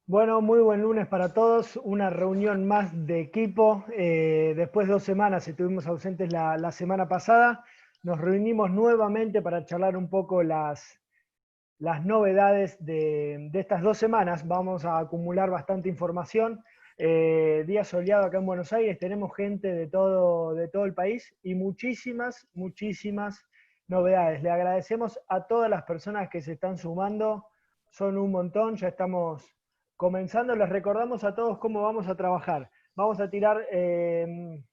Bueno, muy buen lunes para todos. Una reunión más de equipo. Después de 2 semanas, estuvimos ausentes la semana pasada. Nos reunimos nuevamente para charlar un poco las novedades de estas 2 semanas. Vamos a acumular bastante información. Día soleado acá en Buenos Aires. Tenemos gente de todo el país y muchísimas novedades. Le agradecemos a todas las personas que se están sumando. Son un montón. Ya estamos comenzando. Les recordamos a todos cómo vamos a trabajar. Vamos a tirar el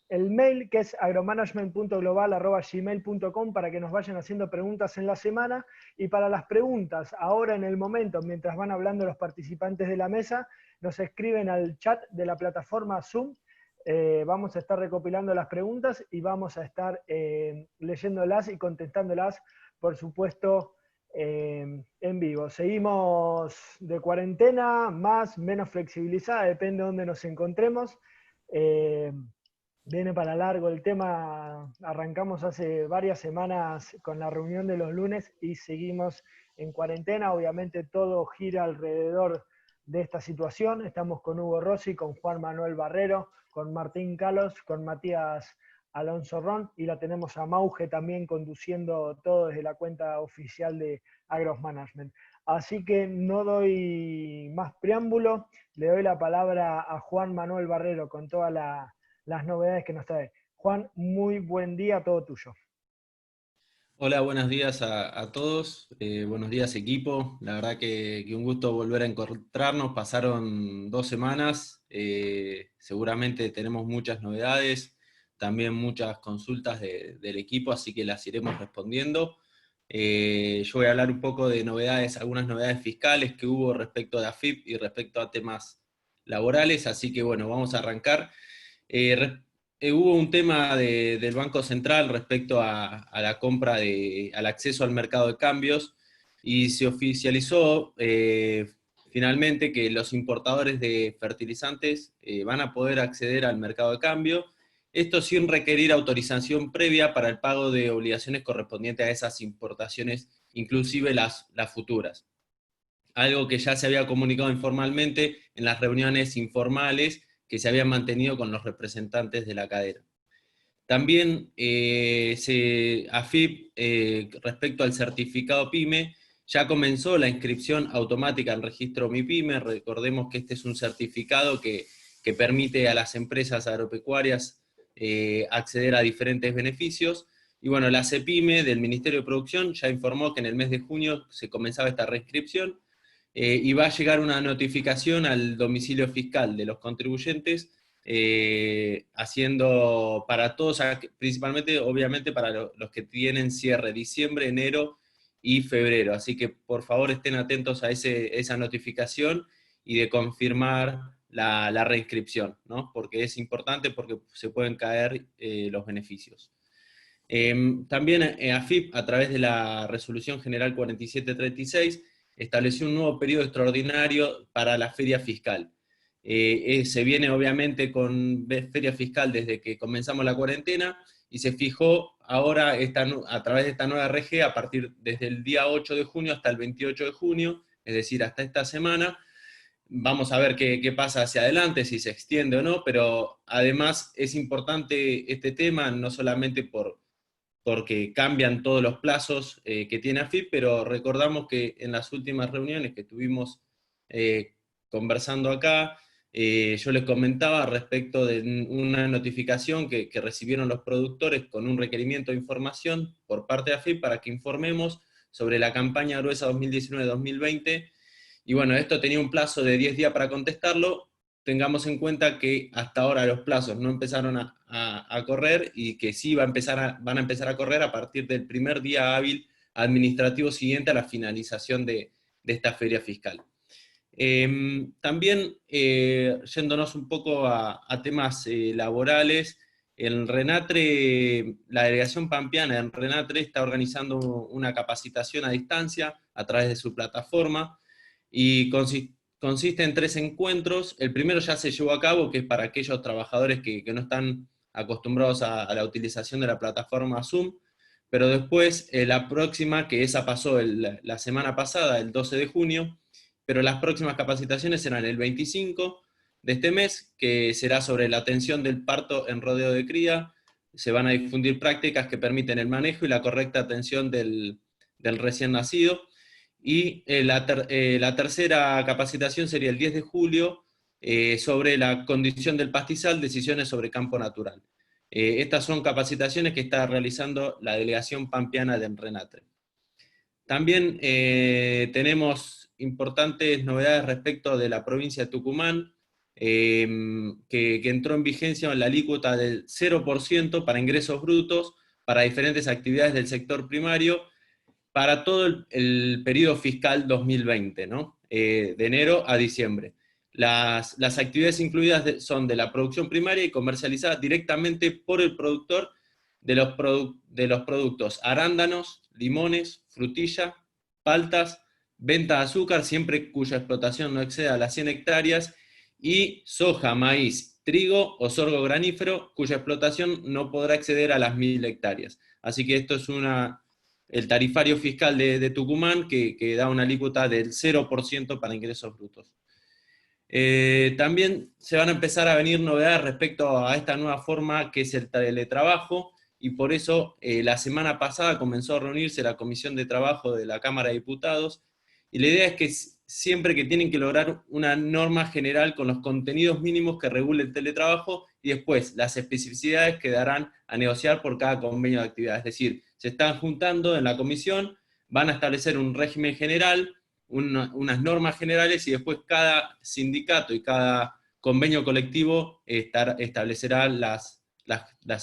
mail, que es agromanagement.global@gmail.com, para que nos vayan haciendo preguntas en la semana. Y para las preguntas, ahora en el momento, mientras van hablando los participantes de la mesa, nos escriben al chat de la plataforma Zoom. Vamos a estar recopilando las preguntas y vamos a estar leyéndolas y contestándolas, por supuesto, en vivo. Seguimos de cuarentena, más, menos flexibilizada, depende de dónde nos encontremos. Viene para largo el tema. Arrancamos hace varias semanas con la reunión de los lunes y seguimos en cuarentena. Obviamente todo gira alrededor de esta situación. Estamos con Hugo Rossi, con Juan Manuel Barrero, con Martín Calos, con Matías Alonso Ron, y la tenemos a Mauge también conduciendo todo desde la cuenta oficial de Agros Management. Así que no doy más preámbulo, le doy la palabra a Juan Manuel Barrero con todas las novedades que nos trae. Juan, muy buen día, todo tuyo. Hola, buenos días a todos, buenos días equipo, la verdad que un gusto volver a encontrarnos, pasaron 2 semanas, seguramente tenemos muchas novedades, también muchas consultas del equipo, así que las iremos respondiendo. Yo voy a hablar un poco de novedades, algunas novedades fiscales que hubo respecto de AFIP y respecto a temas laborales, así que bueno, vamos a arrancar. Hubo un tema del Banco Central respecto a la compra, al acceso al mercado de cambios, y se oficializó finalmente que los importadores de fertilizantes van a poder acceder al mercado de cambio, esto sin requerir autorización previa para el pago de obligaciones correspondientes a esas importaciones, inclusive las futuras. Algo que ya se había comunicado informalmente en las reuniones informales que se habían mantenido con los representantes de la cadena. También AFIP, respecto al certificado PYME, ya comenzó la inscripción automática al registro MIPYME. Recordemos que este es un certificado que permite a las empresas agropecuarias acceder a diferentes beneficios. Y bueno, la CEPYME del Ministerio de Producción ya informó que en el mes de junio se comenzaba esta reinscripción, y va a llegar una notificación al domicilio fiscal de los contribuyentes, haciendo para todos, principalmente obviamente para los que tienen cierre diciembre, enero y febrero. Así que por favor estén atentos a esa notificación y de confirmar la reinscripción, ¿no? Porque es importante, porque se pueden caer los beneficios. También AFIP, a través de la Resolución General 4736, estableció un nuevo periodo extraordinario para la feria fiscal. Se viene obviamente con feria fiscal desde que comenzamos la cuarentena, y se fijó ahora a través de esta nueva RG, a partir desde el día 8 de junio hasta el 28 de junio, es decir, hasta esta semana. Vamos a ver qué pasa hacia adelante, si se extiende o no, pero además es importante este tema, no solamente porque cambian todos los plazos que tiene AFIP, pero recordamos que en las últimas reuniones que estuvimos conversando acá, yo les comentaba respecto de una notificación que recibieron los productores con un requerimiento de información por parte de AFIP para que informemos sobre la campaña gruesa 2019-2020, y bueno, esto tenía un plazo de 10 días para contestarlo. Tengamos en cuenta que hasta ahora los plazos no empezaron a correr, y que sí van a empezar a correr a partir del primer día hábil administrativo siguiente a la finalización de esta feria fiscal. También, yéndonos un poco a temas laborales, en Renatre, la delegación pampeana en Renatre está organizando una capacitación a distancia a través de su plataforma, y consiste en 3 encuentros. El primero ya se llevó a cabo, que es para aquellos trabajadores que no están acostumbrados a la utilización de la plataforma Zoom, pero después la próxima, que esa pasó la semana pasada, el 12 de junio, pero las próximas capacitaciones serán el 25 de este mes, que será sobre la atención del parto en rodeo de cría. Se van a difundir prácticas que permiten el manejo y la correcta atención del recién nacido. Y la tercera capacitación sería el 10 de julio, sobre la condición del pastizal, decisiones sobre campo natural. Estas son capacitaciones que está realizando la delegación pampeana de Enrenatre. También tenemos importantes novedades respecto de la provincia de Tucumán, que entró en vigencia en la alícuota del 0% para ingresos brutos para diferentes actividades del sector primario para todo el periodo fiscal 2020, ¿no? De enero a diciembre. Las actividades incluidas son de la producción primaria y comercializadas directamente por el productor de los productos arándanos, limones, frutilla, paltas, venta de azúcar, siempre cuya explotación no exceda las 100 hectáreas, y soja, maíz, trigo o sorgo granífero, cuya explotación no podrá exceder a las 1000 hectáreas. Así que esto es el tarifario fiscal de Tucumán, que da una alícuota del 0% para ingresos brutos. También se van a empezar a venir novedades respecto a esta nueva forma que es el teletrabajo, y por eso la semana pasada comenzó a reunirse la Comisión de Trabajo de la Cámara de Diputados, y la idea es que siempre que tienen que lograr una norma general con los contenidos mínimos que regule el teletrabajo, y después las especificidades quedarán a negociar por cada convenio de actividad. Es decir, se están juntando en la comisión, van a establecer un régimen general, unas normas generales, y después cada sindicato y cada convenio colectivo establecerá las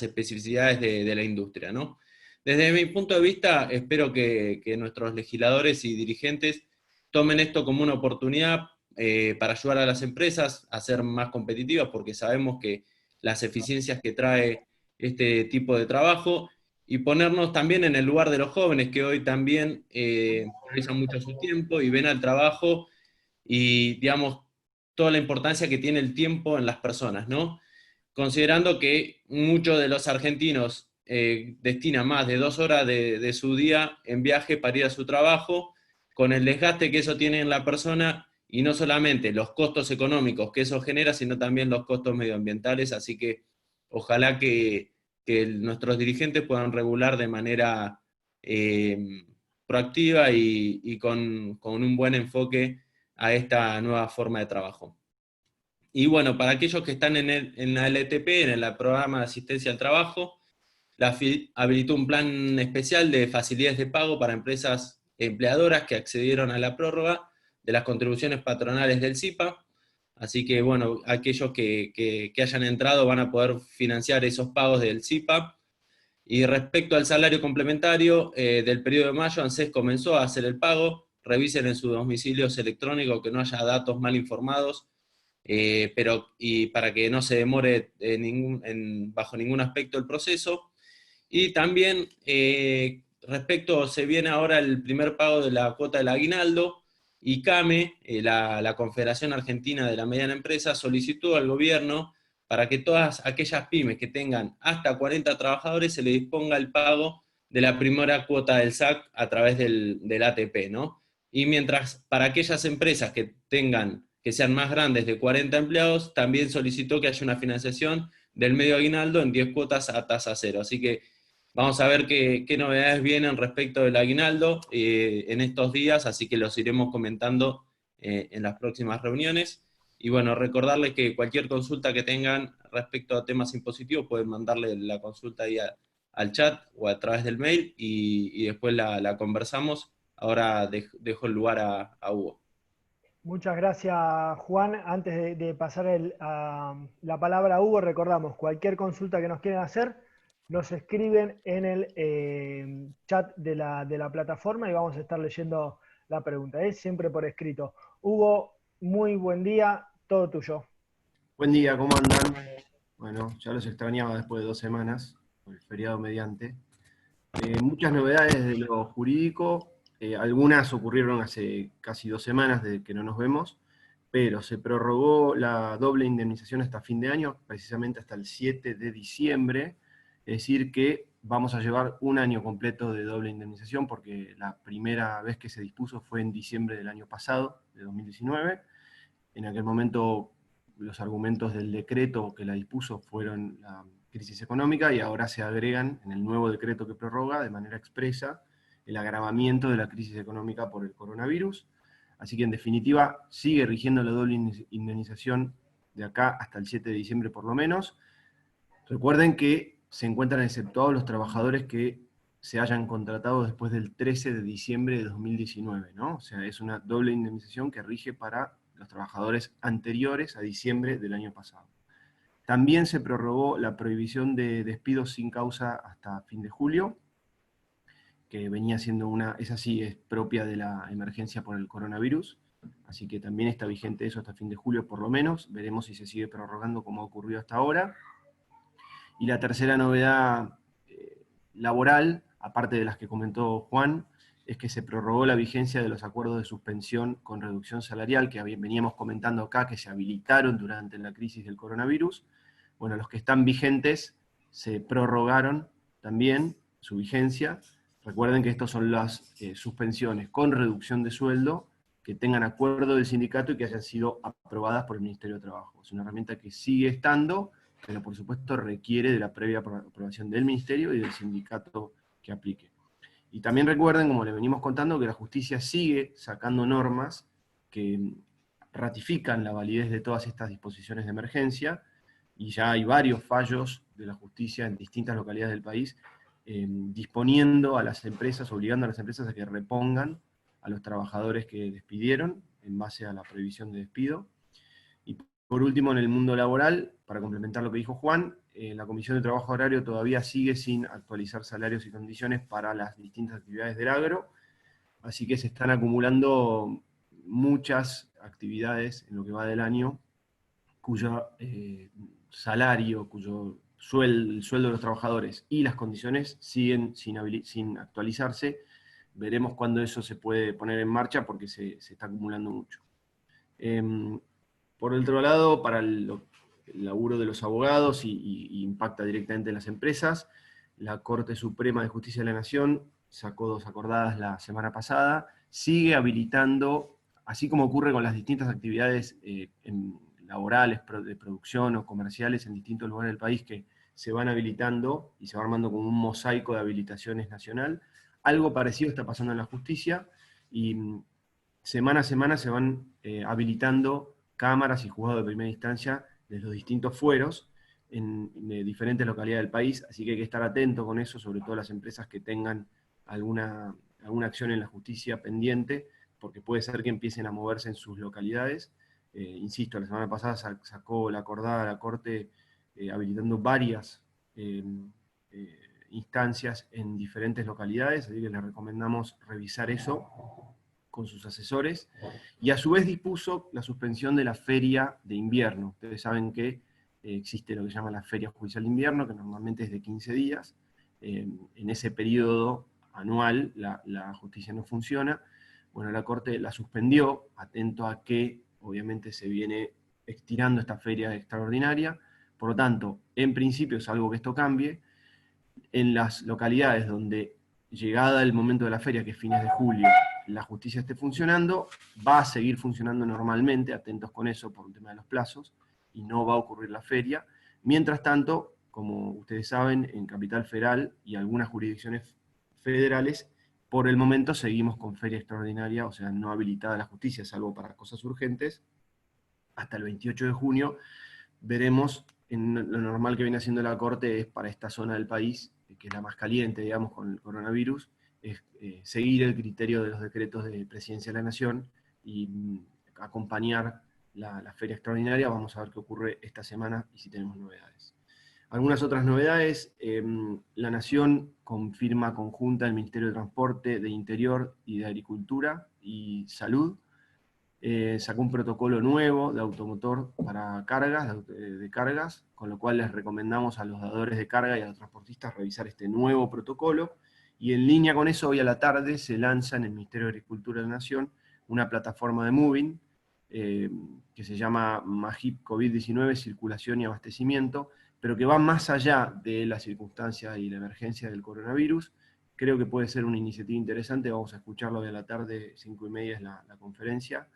especificidades de la industria, ¿no? Desde mi punto de vista, espero que nuestros legisladores y dirigentes tomen esto como una oportunidad para ayudar a las empresas a ser más competitivas, porque sabemos que las eficiencias que trae este tipo de trabajo, y ponernos también en el lugar de los jóvenes, que hoy también realizan mucho su tiempo y ven al trabajo y, digamos, toda la importancia que tiene el tiempo en las personas, ¿no? Considerando que muchos de los argentinos destinan más de 2 horas de su día en viaje para ir a su trabajo, con el desgaste que eso tiene en la persona, y no solamente los costos económicos que eso genera, sino también los costos medioambientales. Así que ojalá que nuestros dirigentes puedan regular de manera proactiva y con un buen enfoque a esta nueva forma de trabajo. Y bueno, para aquellos que están en la LTP, en el programa de asistencia al trabajo, la FIL habilitó un plan especial de facilidades de pago para empresas empleadoras que accedieron a la prórroga de las contribuciones patronales del SIPA. Así que bueno, aquellos que hayan entrado van a poder financiar esos pagos del SIPA. Y respecto al salario complementario del periodo de mayo, ANSES comenzó a hacer el pago. Revisen en sus domicilios electrónicos que no haya datos mal informados, y para que no se demore bajo ningún aspecto el proceso. Y también se viene ahora el primer pago de la cuota del aguinaldo, y CAME, la Confederación Argentina de la Mediana Empresa, solicitó al gobierno para que todas aquellas pymes que tengan hasta 40 trabajadores se le disponga el pago de la primera cuota del SAC a través del ATP, ¿no? Y mientras para aquellas empresas que sean más grandes de 40 empleados, también solicitó que haya una financiación del medio aguinaldo en 10 cuotas a tasa cero. Así que vamos a ver qué novedades vienen respecto del aguinaldo en estos días, así que los iremos comentando en las próximas reuniones. Y bueno, recordarles que cualquier consulta que tengan respecto a temas impositivos pueden mandarle la consulta ahí al chat o a través del mail, y después la conversamos. Ahora dejo el lugar a Hugo. Muchas gracias, Juan. Antes de pasar la palabra a Hugo, recordamos, cualquier consulta que nos quieran hacer, nos escriben en el chat de la plataforma y vamos a estar leyendo la pregunta. Es siempre por escrito. Hugo, muy buen día, todo tuyo. Buen día, ¿cómo andan? Bueno, ya los extrañaba después de 2 semanas, por el feriado mediante. Muchas novedades de lo jurídico, algunas ocurrieron hace casi 2 semanas desde que no nos vemos, pero se prorrogó la doble indemnización hasta fin de año, precisamente hasta el 7 de diciembre, es decir que vamos a llevar un año completo de doble indemnización, porque la primera vez que se dispuso fue en diciembre del año pasado, de 2019. En aquel momento los argumentos del decreto que la dispuso fueron la crisis económica, y ahora se agregan en el nuevo decreto que prorroga de manera expresa el agravamiento de la crisis económica por el coronavirus. Así que en definitiva sigue rigiendo la doble indemnización de acá hasta el 7 de diciembre por lo menos. Recuerden que se encuentran exceptuados los trabajadores que se hayan contratado después del 13 de diciembre de 2019, ¿no? O sea, es una doble indemnización que rige para los trabajadores anteriores a diciembre del año pasado. También se prorrogó la prohibición de despidos sin causa hasta fin de julio, que venía siendo esa sí es propia de la emergencia por el coronavirus, así que también está vigente eso hasta fin de julio por lo menos. Veremos si se sigue prorrogando como ha ocurrido hasta ahora. Y la tercera novedad laboral, aparte de las que comentó Juan, es que se prorrogó la vigencia de los acuerdos de suspensión con reducción salarial que veníamos comentando acá, que se habilitaron durante la crisis del coronavirus. Bueno, los que están vigentes se prorrogaron también su vigencia. Recuerden que estas son las suspensiones con reducción de sueldo que tengan acuerdo del sindicato y que hayan sido aprobadas por el Ministerio de Trabajo. Es una herramienta que sigue estando, pero por supuesto requiere de la previa aprobación del Ministerio y del sindicato que aplique. Y también recuerden, como les venimos contando, que la justicia sigue sacando normas que ratifican la validez de todas estas disposiciones de emergencia, y ya hay varios fallos de la justicia en distintas localidades del país, disponiendo a las empresas, obligando a las empresas a que repongan a los trabajadores que despidieron en base a la prohibición de despido. Y por último, en el mundo laboral, para complementar lo que dijo Juan, la Comisión de Trabajo Agrario todavía sigue sin actualizar salarios y condiciones para las distintas actividades del agro, así que se están acumulando muchas actividades en lo que va del año, cuyo salario, cuyo el sueldo de los trabajadores y las condiciones siguen sin actualizarse. Veremos cuándo eso se puede poner en marcha, porque se está acumulando mucho. Por otro lado, para el laburo de los abogados y impacta directamente en las empresas, la Corte Suprema de Justicia de la Nación sacó 2 acordadas la semana pasada, sigue habilitando, así como ocurre con las distintas actividades laborales, de producción o comerciales en distintos lugares del país que se van habilitando y se va armando como un mosaico de habilitaciones nacional. Algo parecido está pasando en la justicia, y semana a semana se van habilitando cámaras y juzgados de primera instancia de los distintos fueros en diferentes localidades del país, así que hay que estar atento con eso, sobre todo las empresas que tengan alguna acción en la justicia pendiente, porque puede ser que empiecen a moverse en sus localidades. Insisto, la semana pasada sacó la acordada la Corte habilitando varias instancias en diferentes localidades, así que les recomendamos revisar eso con sus asesores, y a su vez dispuso la suspensión de la feria de invierno. Ustedes saben que existe lo que se llama la feria judicial de invierno, que normalmente es de 15 días. En ese periodo anual la justicia no funciona. Bueno, la Corte la suspendió, atento a que obviamente se viene estirando esta feria extraordinaria. Por lo tanto, en principio, salvo que esto cambie, en las localidades donde, llegada el momento de la feria, que es fines de julio, la justicia esté funcionando, va a seguir funcionando normalmente, atentos con eso por un tema de los plazos, y no va a ocurrir la feria. Mientras tanto, como ustedes saben, en Capital Federal y algunas jurisdicciones federales, por el momento seguimos con feria extraordinaria, o sea, no habilitada la justicia, salvo para cosas urgentes, hasta el 28 de junio. Veremos, lo normal que viene haciendo la Corte es para esta zona del país, que es la más caliente, digamos, con el coronavirus, es seguir el criterio de los decretos de Presidencia de la Nación y acompañar la feria extraordinaria. Vamos a ver qué ocurre esta semana y si tenemos novedades. Algunas otras novedades: la Nación confirma conjunta el Ministerio de Transporte, de Interior y de Agricultura y Salud. Sacó un protocolo nuevo de automotor para cargas, de cargas, con lo cual les recomendamos a los dadores de carga y a los transportistas revisar este nuevo protocolo. Y en línea con eso, hoy a la tarde se lanza en el Ministerio de Agricultura de la Nación una plataforma de moving que se llama MAGIP COVID-19, Circulación y Abastecimiento, pero que va más allá de la circunstancia y la emergencia del coronavirus. Creo que puede ser una iniciativa interesante, vamos a escucharlo de la tarde, 5:30 es la conferencia,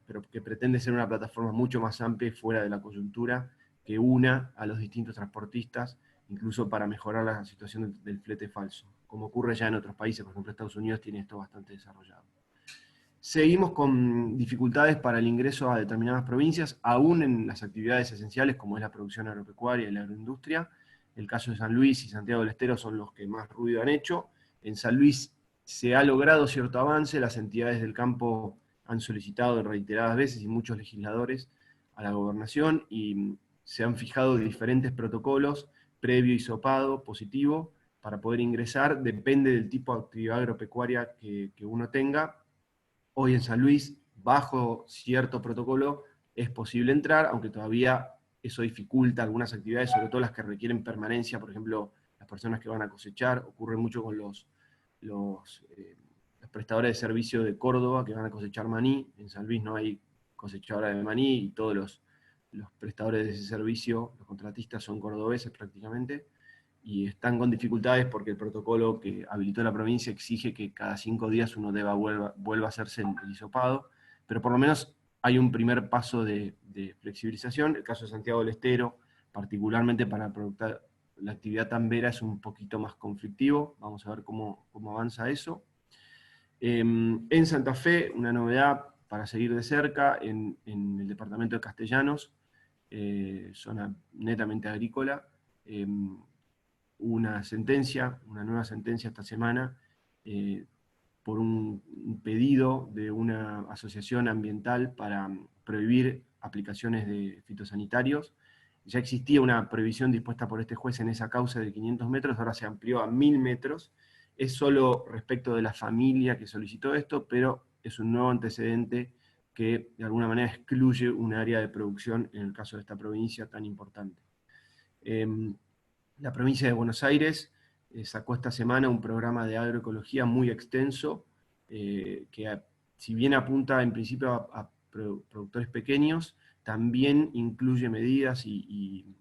pero que pretende ser una plataforma mucho más amplia y fuera de la coyuntura, que una a los distintos transportistas, incluso para mejorar la situación del flete falso, como ocurre ya en otros países, por ejemplo Estados Unidos tiene esto bastante desarrollado. Seguimos con dificultades para el ingreso a determinadas provincias, aún en las actividades esenciales como es la producción agropecuaria y la agroindustria. El caso de San Luis y Santiago del Estero son los que más ruido han hecho. En San Luis se ha logrado cierto avance, las entidades del campo han solicitado en reiteradas veces, y muchos legisladores, a la gobernación, y se han fijado diferentes protocolos, previo hisopado positivo, para poder ingresar, depende del tipo de actividad agropecuaria que uno tenga. Hoy en San Luis, bajo cierto protocolo, es posible entrar, aunque todavía eso dificulta algunas actividades, sobre todo las que requieren permanencia, por ejemplo, las personas que van a cosechar. Ocurre mucho con los prestadores de servicio de Córdoba que van a cosechar maní. En San Luis no hay cosechadora de maní, y todos los prestadores de ese servicio, los contratistas, son cordobeses prácticamente, y están con dificultades porque el protocolo que habilitó la provincia exige que cada 5 días uno vuelva a hacerse el hisopado, pero por lo menos hay un primer paso de flexibilización. El caso de Santiago del Estero, particularmente para la actividad tambera, es un poquito más conflictivo. Vamos a ver cómo avanza eso. En Santa Fe, una novedad para seguir de cerca, en el departamento de Castellanos, zona netamente agrícola, una nueva sentencia esta semana, por un pedido de una asociación ambiental para prohibir aplicaciones de fitosanitarios. Ya existía una prohibición dispuesta por este juez en esa causa de 500 metros, ahora se amplió a 1000 metros. Es solo respecto de la familia que solicitó esto, pero es un nuevo antecedente que de alguna manera excluye un área de producción en el caso de esta provincia tan importante. La provincia de Buenos Aires sacó esta semana un programa de agroecología muy extenso, que si bien apunta en principio a productores pequeños, también incluye medidas y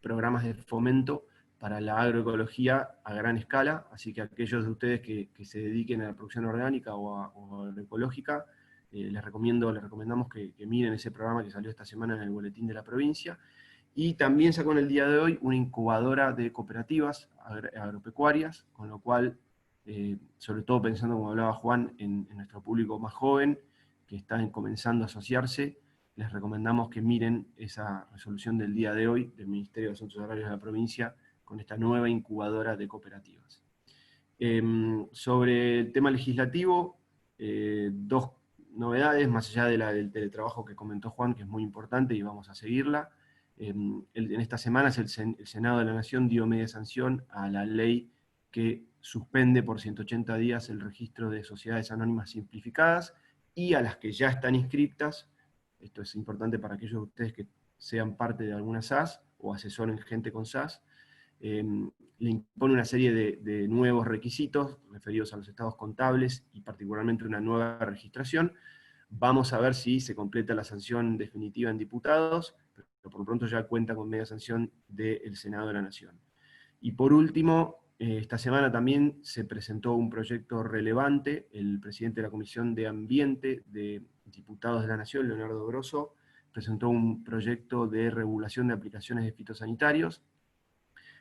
programas de fomento para la agroecología a gran escala, así que aquellos de ustedes que se dediquen a la producción orgánica o a agroecológica, les recomendamos que miren ese programa que salió esta semana en el boletín de la provincia. Y también sacó en el día de hoy una incubadora de cooperativas agropecuarias, con lo cual, sobre todo pensando, como hablaba Juan, en nuestro público más joven, que están comenzando a asociarse, les recomendamos que miren esa resolución del día de hoy del Ministerio de Asuntos Agrarios de la provincia, con esta nueva incubadora de cooperativas. Sobre el tema legislativo, dos novedades, más allá del teletrabajo que comentó Juan, que es muy importante y vamos a seguirla. En esta semana el Senado de la Nación dio media sanción a la ley que suspende por 180 días el registro de sociedades anónimas simplificadas, y a las que ya están inscriptas. Esto es importante para aquellos de ustedes que sean parte de alguna SAS o asesoren gente con SAS. Le impone una serie de nuevos requisitos referidos a los estados contables y particularmente una nueva registración. Vamos a ver si se completa la sanción definitiva en diputados, pero por lo pronto ya cuenta con media sanción del Senado de la Nación. Y por último, esta semana también se presentó un proyecto relevante. El presidente de la Comisión de Ambiente de Diputados de la Nación, Leonardo Grosso, presentó un proyecto de regulación de aplicaciones de fitosanitarios.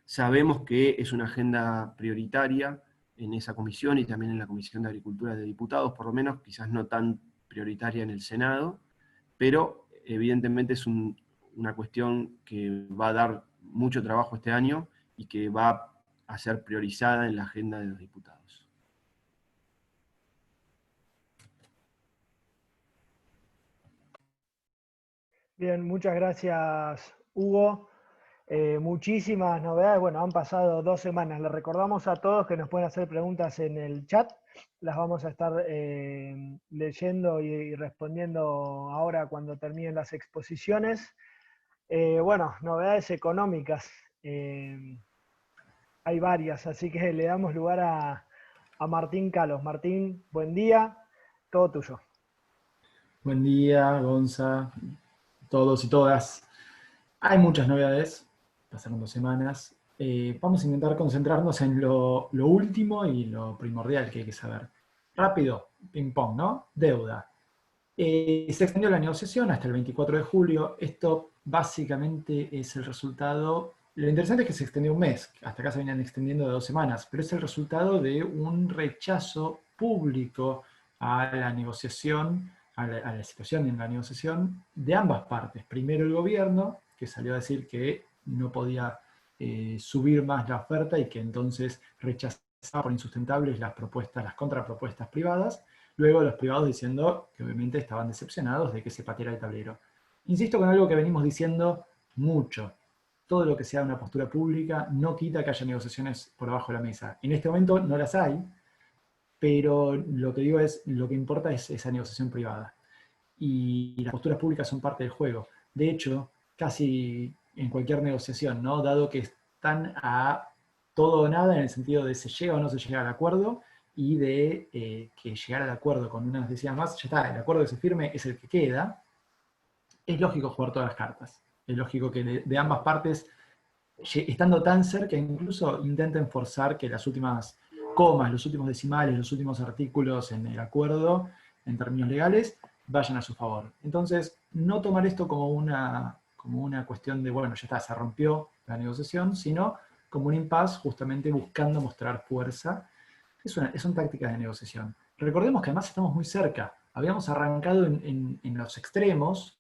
Sabemos que es una agenda prioritaria en esa comisión y también en la Comisión de Agricultura de Diputados, por lo menos, quizás no tan prioritaria en el Senado, pero evidentemente es una cuestión que va a dar mucho trabajo este año y que va a ser priorizada en la agenda de los diputados. Bien, muchas gracias, Hugo. Muchísimas novedades. Bueno, han pasado 2 semanas. Les recordamos a todos que nos pueden hacer preguntas en el chat. Las vamos a estar leyendo y respondiendo ahora cuando terminen las exposiciones. Bueno, novedades económicas. Hay varias, así que le damos lugar a Martín Calos. Martín, buen día. Todo tuyo. Buen día, Gonza, todos y todas. Hay muchas novedades, pasaron 2 semanas. Vamos a intentar concentrarnos en lo último y lo primordial que hay que saber. Rápido, ping pong, ¿no? Deuda. Se extendió la negociación hasta el 24 de julio. Esto básicamente es el resultado. Lo interesante es que se extendió un mes, hasta acá se venían extendiendo de 2 semanas, pero es el resultado de un rechazo público a la negociación, a la situación en la negociación de ambas partes. Primero el gobierno, que salió a decir que no podía subir más la oferta y que entonces rechazaba por insustentables las propuestas, las contrapropuestas privadas. Luego los privados diciendo que obviamente estaban decepcionados de que se pateara el tablero. Insisto con algo que venimos diciendo mucho. Todo lo que sea una postura pública no quita que haya negociaciones por abajo de la mesa. En este momento no las hay, pero lo que digo es, lo que importa es esa negociación privada. Y las posturas públicas son parte del juego. De hecho, casi en cualquier negociación, ¿no? Dado que están a todo o nada en el sentido de se llega o no se llega al acuerdo, y de que llegar al acuerdo con unas decisiones más, ya está, el acuerdo que se firme es el que queda, es lógico jugar todas las cartas. Es lógico que de ambas partes, estando tan cerca, incluso intenten forzar que las últimas comas, los últimos decimales, los últimos artículos en el acuerdo, en términos legales, vayan a su favor. Entonces, no tomar esto como una cuestión de, bueno, ya está, se rompió la negociación, sino como un impasse justamente buscando mostrar fuerza. Son tácticas de negociación. Recordemos que además estamos muy cerca. Habíamos arrancado en los extremos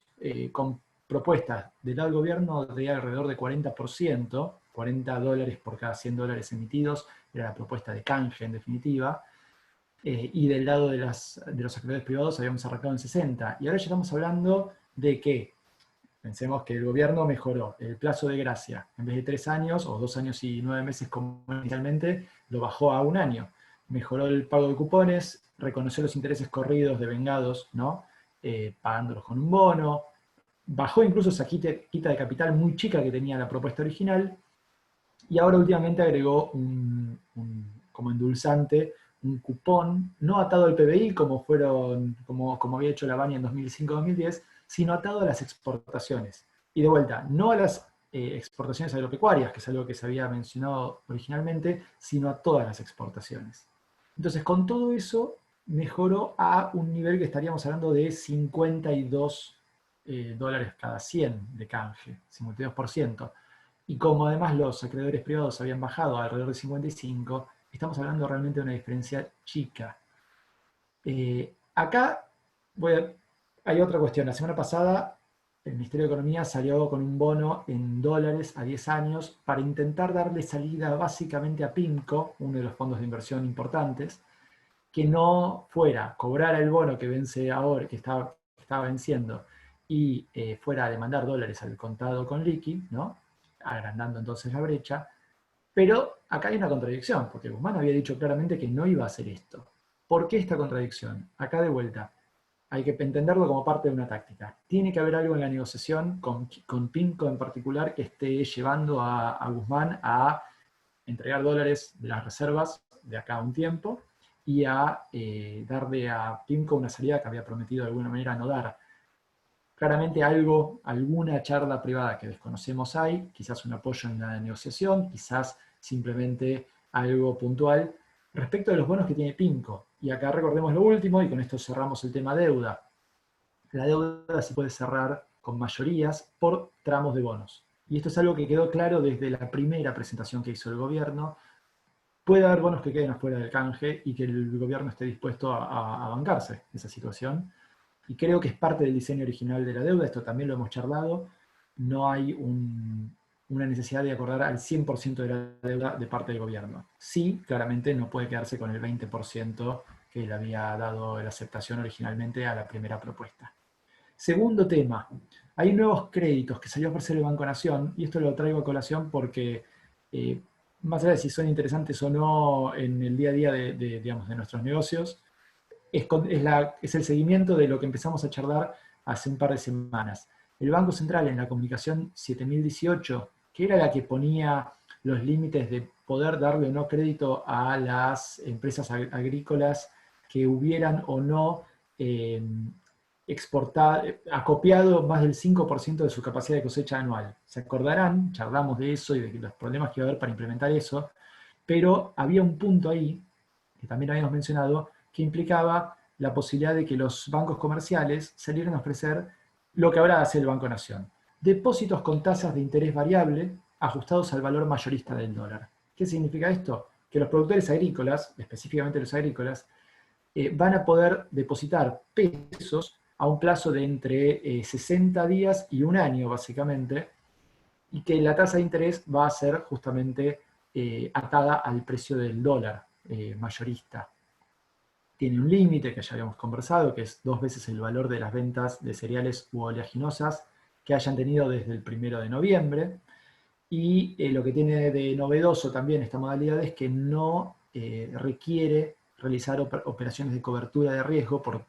con propuestas del lado del gobierno de alrededor de 40%, $40 por cada $100 emitidos, era la propuesta de canje en definitiva, y del lado de los acreedores privados habíamos arrancado en 60%, y ahora ya estamos hablando de que, pensemos que el gobierno mejoró el plazo de gracia, en vez de 3 años o 2 años y 9 meses como inicialmente, lo bajó a 1 año. Mejoró el pago de cupones, reconoció los intereses corridos de vengados, ¿no? Pagándolos con un bono, bajó incluso esa quita de capital muy chica que tenía la propuesta original, y ahora últimamente agregó como endulzante un cupón, no atado al PBI como había hecho la Bani en 2005-2010, sino atado a las exportaciones. Y de vuelta, no a las exportaciones agropecuarias, que es algo que se había mencionado originalmente, sino a todas las exportaciones. Entonces, con todo eso, mejoró a un nivel que estaríamos hablando de $52 cada 100 de canje, 52%. Y como además los acreedores privados habían bajado a alrededor de 55, estamos hablando realmente de una diferencia chica. Acá hay otra cuestión. La semana pasada el Ministerio de Economía salió con un bono en dólares a 10 años para intentar darle salida básicamente a PIMCO, uno de los fondos de inversión importantes, que no fuera cobrar el bono que vence ahora, que estaba venciendo, y fuera a demandar dólares al contado con liqui, ¿no? Agrandando entonces la brecha. Pero acá hay una contradicción, porque Guzmán había dicho claramente que no iba a hacer esto. ¿Por qué esta contradicción? Acá de vuelta, hay que entenderlo como parte de una táctica. Tiene que haber algo en la negociación con PIMCO en particular que esté llevando a Guzmán a entregar dólares de las reservas de acá a un tiempo y a darle a PIMCO una salida que había prometido de alguna manera no dar. Claramente alguna charla privada que desconocemos hay, quizás un apoyo en la negociación, quizás simplemente algo puntual, respecto de los bonos que tiene PIMCO. Y acá recordemos lo último, y con esto cerramos el tema deuda. La deuda se puede cerrar con mayorías por tramos de bonos. Y esto es algo que quedó claro desde la primera presentación que hizo el gobierno. Puede haber bonos que queden afuera del canje y que el gobierno esté dispuesto a bancarse esa situación. Y creo que es parte del diseño original de la deuda, esto también lo hemos charlado. No hay una necesidad de acordar al 100% de la deuda de parte del gobierno. Sí, claramente no puede quedarse con el 20% que le había dado la aceptación originalmente a la primera propuesta. Segundo tema, hay nuevos créditos que salió a ofrecer el Banco Nación, y esto lo traigo a colación porque, más allá de si son interesantes o no en el día a día de nuestros negocios, es el seguimiento de lo que empezamos a charlar hace un par de semanas. El Banco Central, en la comunicación 7018, que era la que ponía los límites de poder darle o no crédito a las empresas agrícolas que hubieran o no acopiado más del 5% de su capacidad de cosecha anual. Se acordarán, charlamos de eso y de los problemas que iba a haber para implementar eso, pero había un punto ahí, que también habíamos mencionado, que implicaba la posibilidad de que los bancos comerciales salieran a ofrecer lo que ahora hace el Banco Nación: depósitos con tasas de interés variable ajustados al valor mayorista del dólar. ¿Qué significa esto? Que los productores agrícolas, específicamente los agrícolas, van a poder depositar pesos a un plazo de entre 60 días y un año, básicamente, y que la tasa de interés va a ser justamente atada al precio del dólar mayorista. Tiene un límite que ya habíamos conversado, que es 2 veces el valor de las ventas de cereales u oleaginosas que hayan tenido desde el 1 de noviembre. Y lo que tiene de novedoso también esta modalidad es que no requiere realizar operaciones de cobertura de riesgo por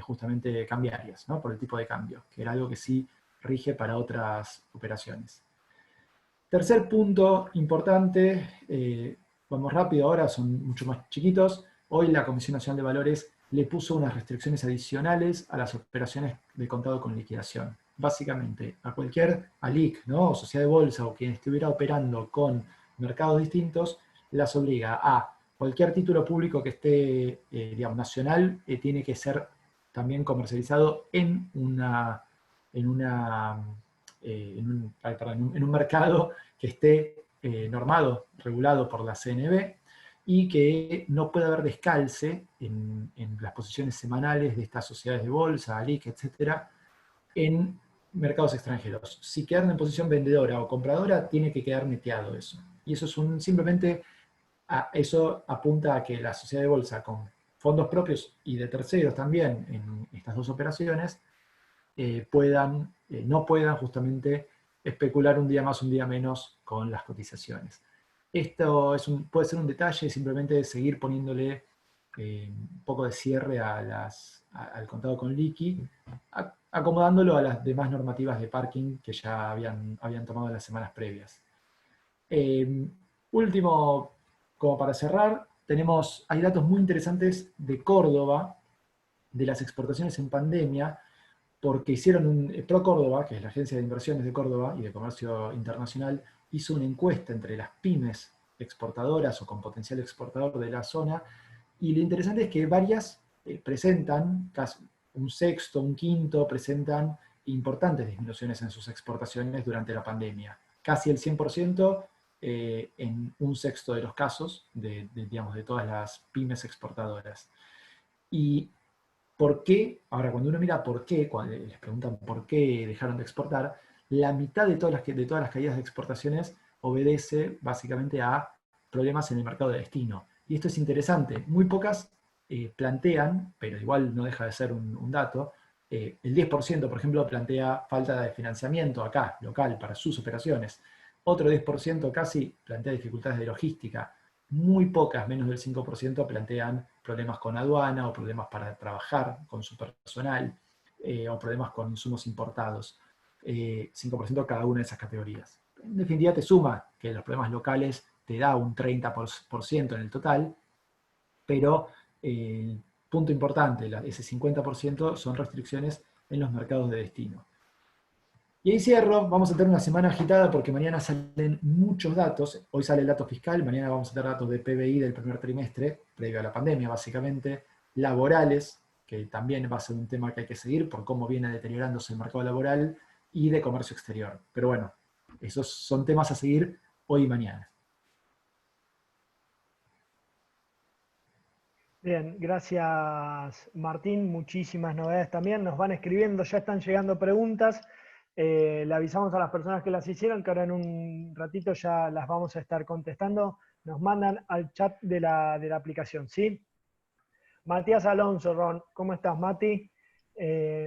justamente cambiarias, ¿no? Por el tipo de cambio, que era algo que sí rige para otras operaciones. Tercer punto importante, vamos rápido ahora, son mucho más chiquitos. Hoy la Comisión Nacional de Valores le puso unas restricciones adicionales a las operaciones de contado con liquidación. Básicamente, a cualquier ALIC, ¿no? O sociedad de bolsa, o quien estuviera operando con mercados distintos, las obliga a cualquier título público que esté, digamos, nacional, tiene que ser también comercializado en un mercado que esté normado, regulado por la CNB, y que no pueda haber descalce en las posiciones semanales de estas sociedades de bolsa, ALIC, etcétera, en mercados extranjeros. Si quedan en posición vendedora o compradora, tiene que quedar neteado eso. Y eso es simplemente, eso apunta a que la sociedad de bolsa con fondos propios y de terceros también en estas dos operaciones no puedan justamente especular un día más, un día menos con las cotizaciones. Esto puede ser un detalle, simplemente seguir poniéndole un poco de cierre al contado con liqui, acomodándolo a las demás normativas de parking que ya habían tomado en las semanas previas. Último, como para cerrar, hay datos muy interesantes de Córdoba, de las exportaciones en pandemia, porque hicieron ProCórdoba, que es la agencia de inversiones de Córdoba y de comercio internacional, hizo una encuesta entre las pymes exportadoras o con potencial exportador de la zona, y lo interesante es que varias presentan, casi un sexto, un quinto, presentan importantes disminuciones en sus exportaciones durante la pandemia. Casi el 100% en un sexto de los casos digamos, de todas las pymes exportadoras. Y ¿por qué? Ahora, cuando uno mira por qué, cuando les preguntan por qué dejaron de exportar, la mitad de todas las caídas de exportaciones obedece básicamente a problemas en el mercado de destino. Y esto es interesante. Muy pocas plantean, pero igual no deja de ser un dato, el 10%, por ejemplo, plantea falta de financiamiento acá, local, para sus operaciones. Otro 10% casi plantea dificultades de logística. Muy pocas, menos del 5%, plantean problemas con aduana o problemas para trabajar con su personal o problemas con insumos importados. 5% cada una de esas categorías. En definitiva, te suma que los problemas locales te da un 30% en el total, pero el punto importante, ese 50% son restricciones en los mercados de destino. Y ahí cierro, vamos a tener una semana agitada porque mañana salen muchos datos. Hoy sale el dato fiscal, mañana vamos a tener datos de PBI del primer trimestre, previo a la pandemia básicamente, laborales, que también va a ser un tema que hay que seguir por cómo viene deteriorándose el mercado laboral, y de comercio exterior. Pero bueno, esos son temas a seguir hoy y mañana. Bien, gracias Martín, muchísimas novedades también, nos van escribiendo, ya están llegando preguntas, le avisamos a las personas que las hicieron que ahora en un ratito ya las vamos a estar contestando, nos mandan al chat de la aplicación, ¿sí? Matías Alonso, Ron, ¿cómo estás, Mati?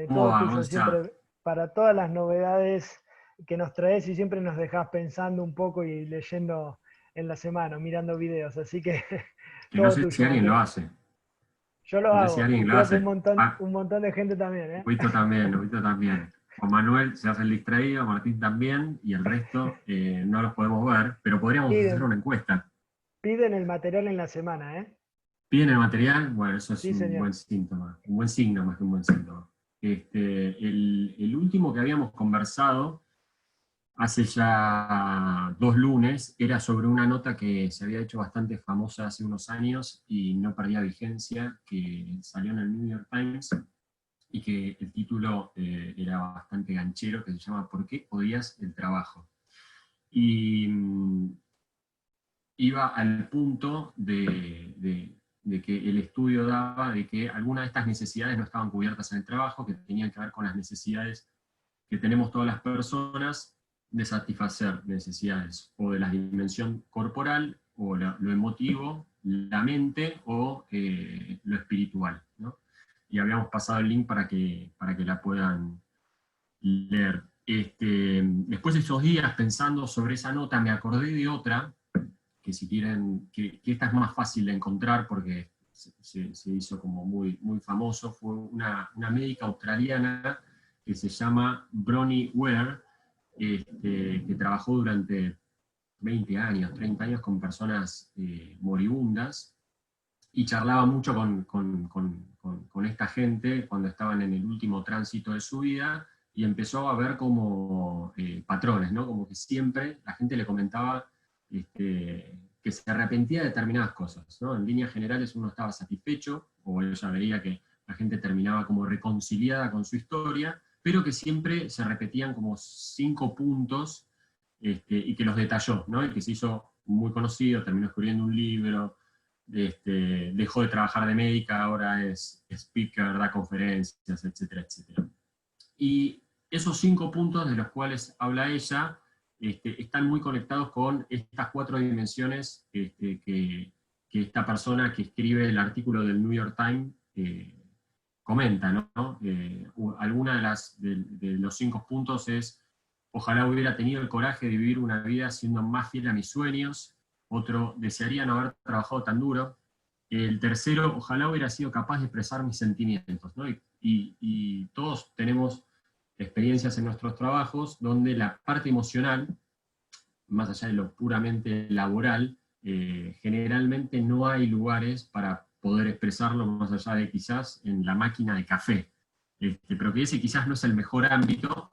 Todo tuyo siempre, para todas las novedades que nos traes y siempre nos dejás pensando un poco y leyendo en la semana, mirando videos, así que... Que no sé si alguien lo hace. Yo lo No sé hago, si alguien y lo creo hace. que un montón de gente también, ¿eh? Huito también. Juan Manuel se hace el distraído, Martín también, y el resto no los podemos ver, pero podríamos hacer una encuesta. Piden el material en la semana, ¿eh? ¿Piden el material? Bueno, eso es Sí, un señor. buen síntoma. Un buen signo más que un buen síntoma. El último que habíamos conversado hace ya 2 lunes era sobre una nota que se había hecho bastante famosa hace unos años y no perdía vigencia, que salió en el New York Times, y que el título era bastante ganchero, que se llama ¿Por qué odias el trabajo? Y iba al punto de que el estudio daba de que algunas de estas necesidades no estaban cubiertas en el trabajo, que tenían que ver con las necesidades que tenemos todas las personas de satisfacer necesidades, o de la dimensión corporal, o lo emotivo, la mente, o lo espiritual, ¿no? Y habíamos pasado el link para que la puedan leer. Después de esos días pensando sobre esa nota, me acordé de otra, que si quieren, que esta es más fácil de encontrar porque se hizo como muy, muy famoso, fue una médica australiana que se llama Bronnie Ware, que trabajó durante 20 años, 30 años con personas moribundas, y charlaba mucho con esta gente cuando estaban en el último tránsito de su vida, y empezó a ver como patrones, ¿no? Como que siempre la gente le comentaba que se arrepentía de determinadas cosas, ¿no? En líneas generales uno estaba satisfecho, o ella veía que la gente terminaba como reconciliada con su historia, pero que siempre se repetían como 5 puntos, y que los detalló, ¿no? Y que se hizo muy conocido, terminó escribiendo un libro, dejó de trabajar de médica, ahora es speaker, da conferencias, etcétera, etcétera. Y esos 5 puntos de los cuales habla ella están muy conectados con estas 4 dimensiones que esta persona que escribe el artículo del New York Times comenta, ¿no? Alguna de los 5 puntos es: ojalá hubiera tenido el coraje de vivir una vida siendo más fiel a mis sueños. Otro: desearía no haber trabajado tan duro. El tercero: ojalá hubiera sido capaz de expresar mis sentimientos, ¿no? Y todos tenemos experiencias en nuestros trabajos donde la parte emocional, más allá de lo puramente laboral, generalmente no hay lugares para poder expresarlo más allá de quizás en la máquina de café. Pero que ese quizás no es el mejor ámbito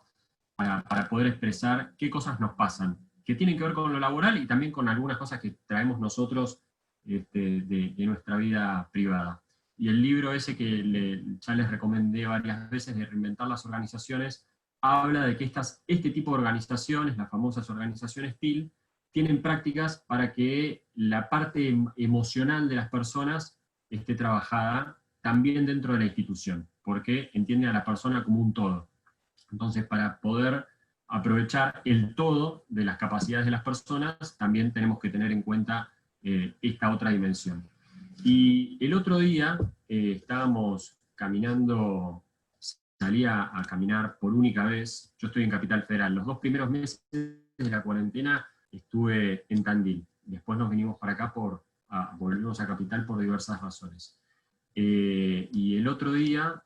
para poder expresar qué cosas nos pasan, que tienen que ver con lo laboral y también con algunas cosas que traemos nosotros de nuestra vida privada. Y el libro ese que ya les recomendé varias veces, de Reinventar las Organizaciones, habla de que este tipo de organizaciones, las famosas organizaciones TIL, tienen prácticas para que la parte emocional de las personas esté trabajada también dentro de la institución, porque entiende a la persona como un todo. Entonces, para poder aprovechar el todo de las capacidades de las personas, también tenemos que tener en cuenta esta otra dimensión. Y el otro día estábamos caminando, salía a caminar por única vez. Yo estoy en Capital Federal. Los 2 primeros meses de la cuarentena estuve en Tandil. Después nos vinimos para acá, volvimos a Capital por diversas razones. Y el otro día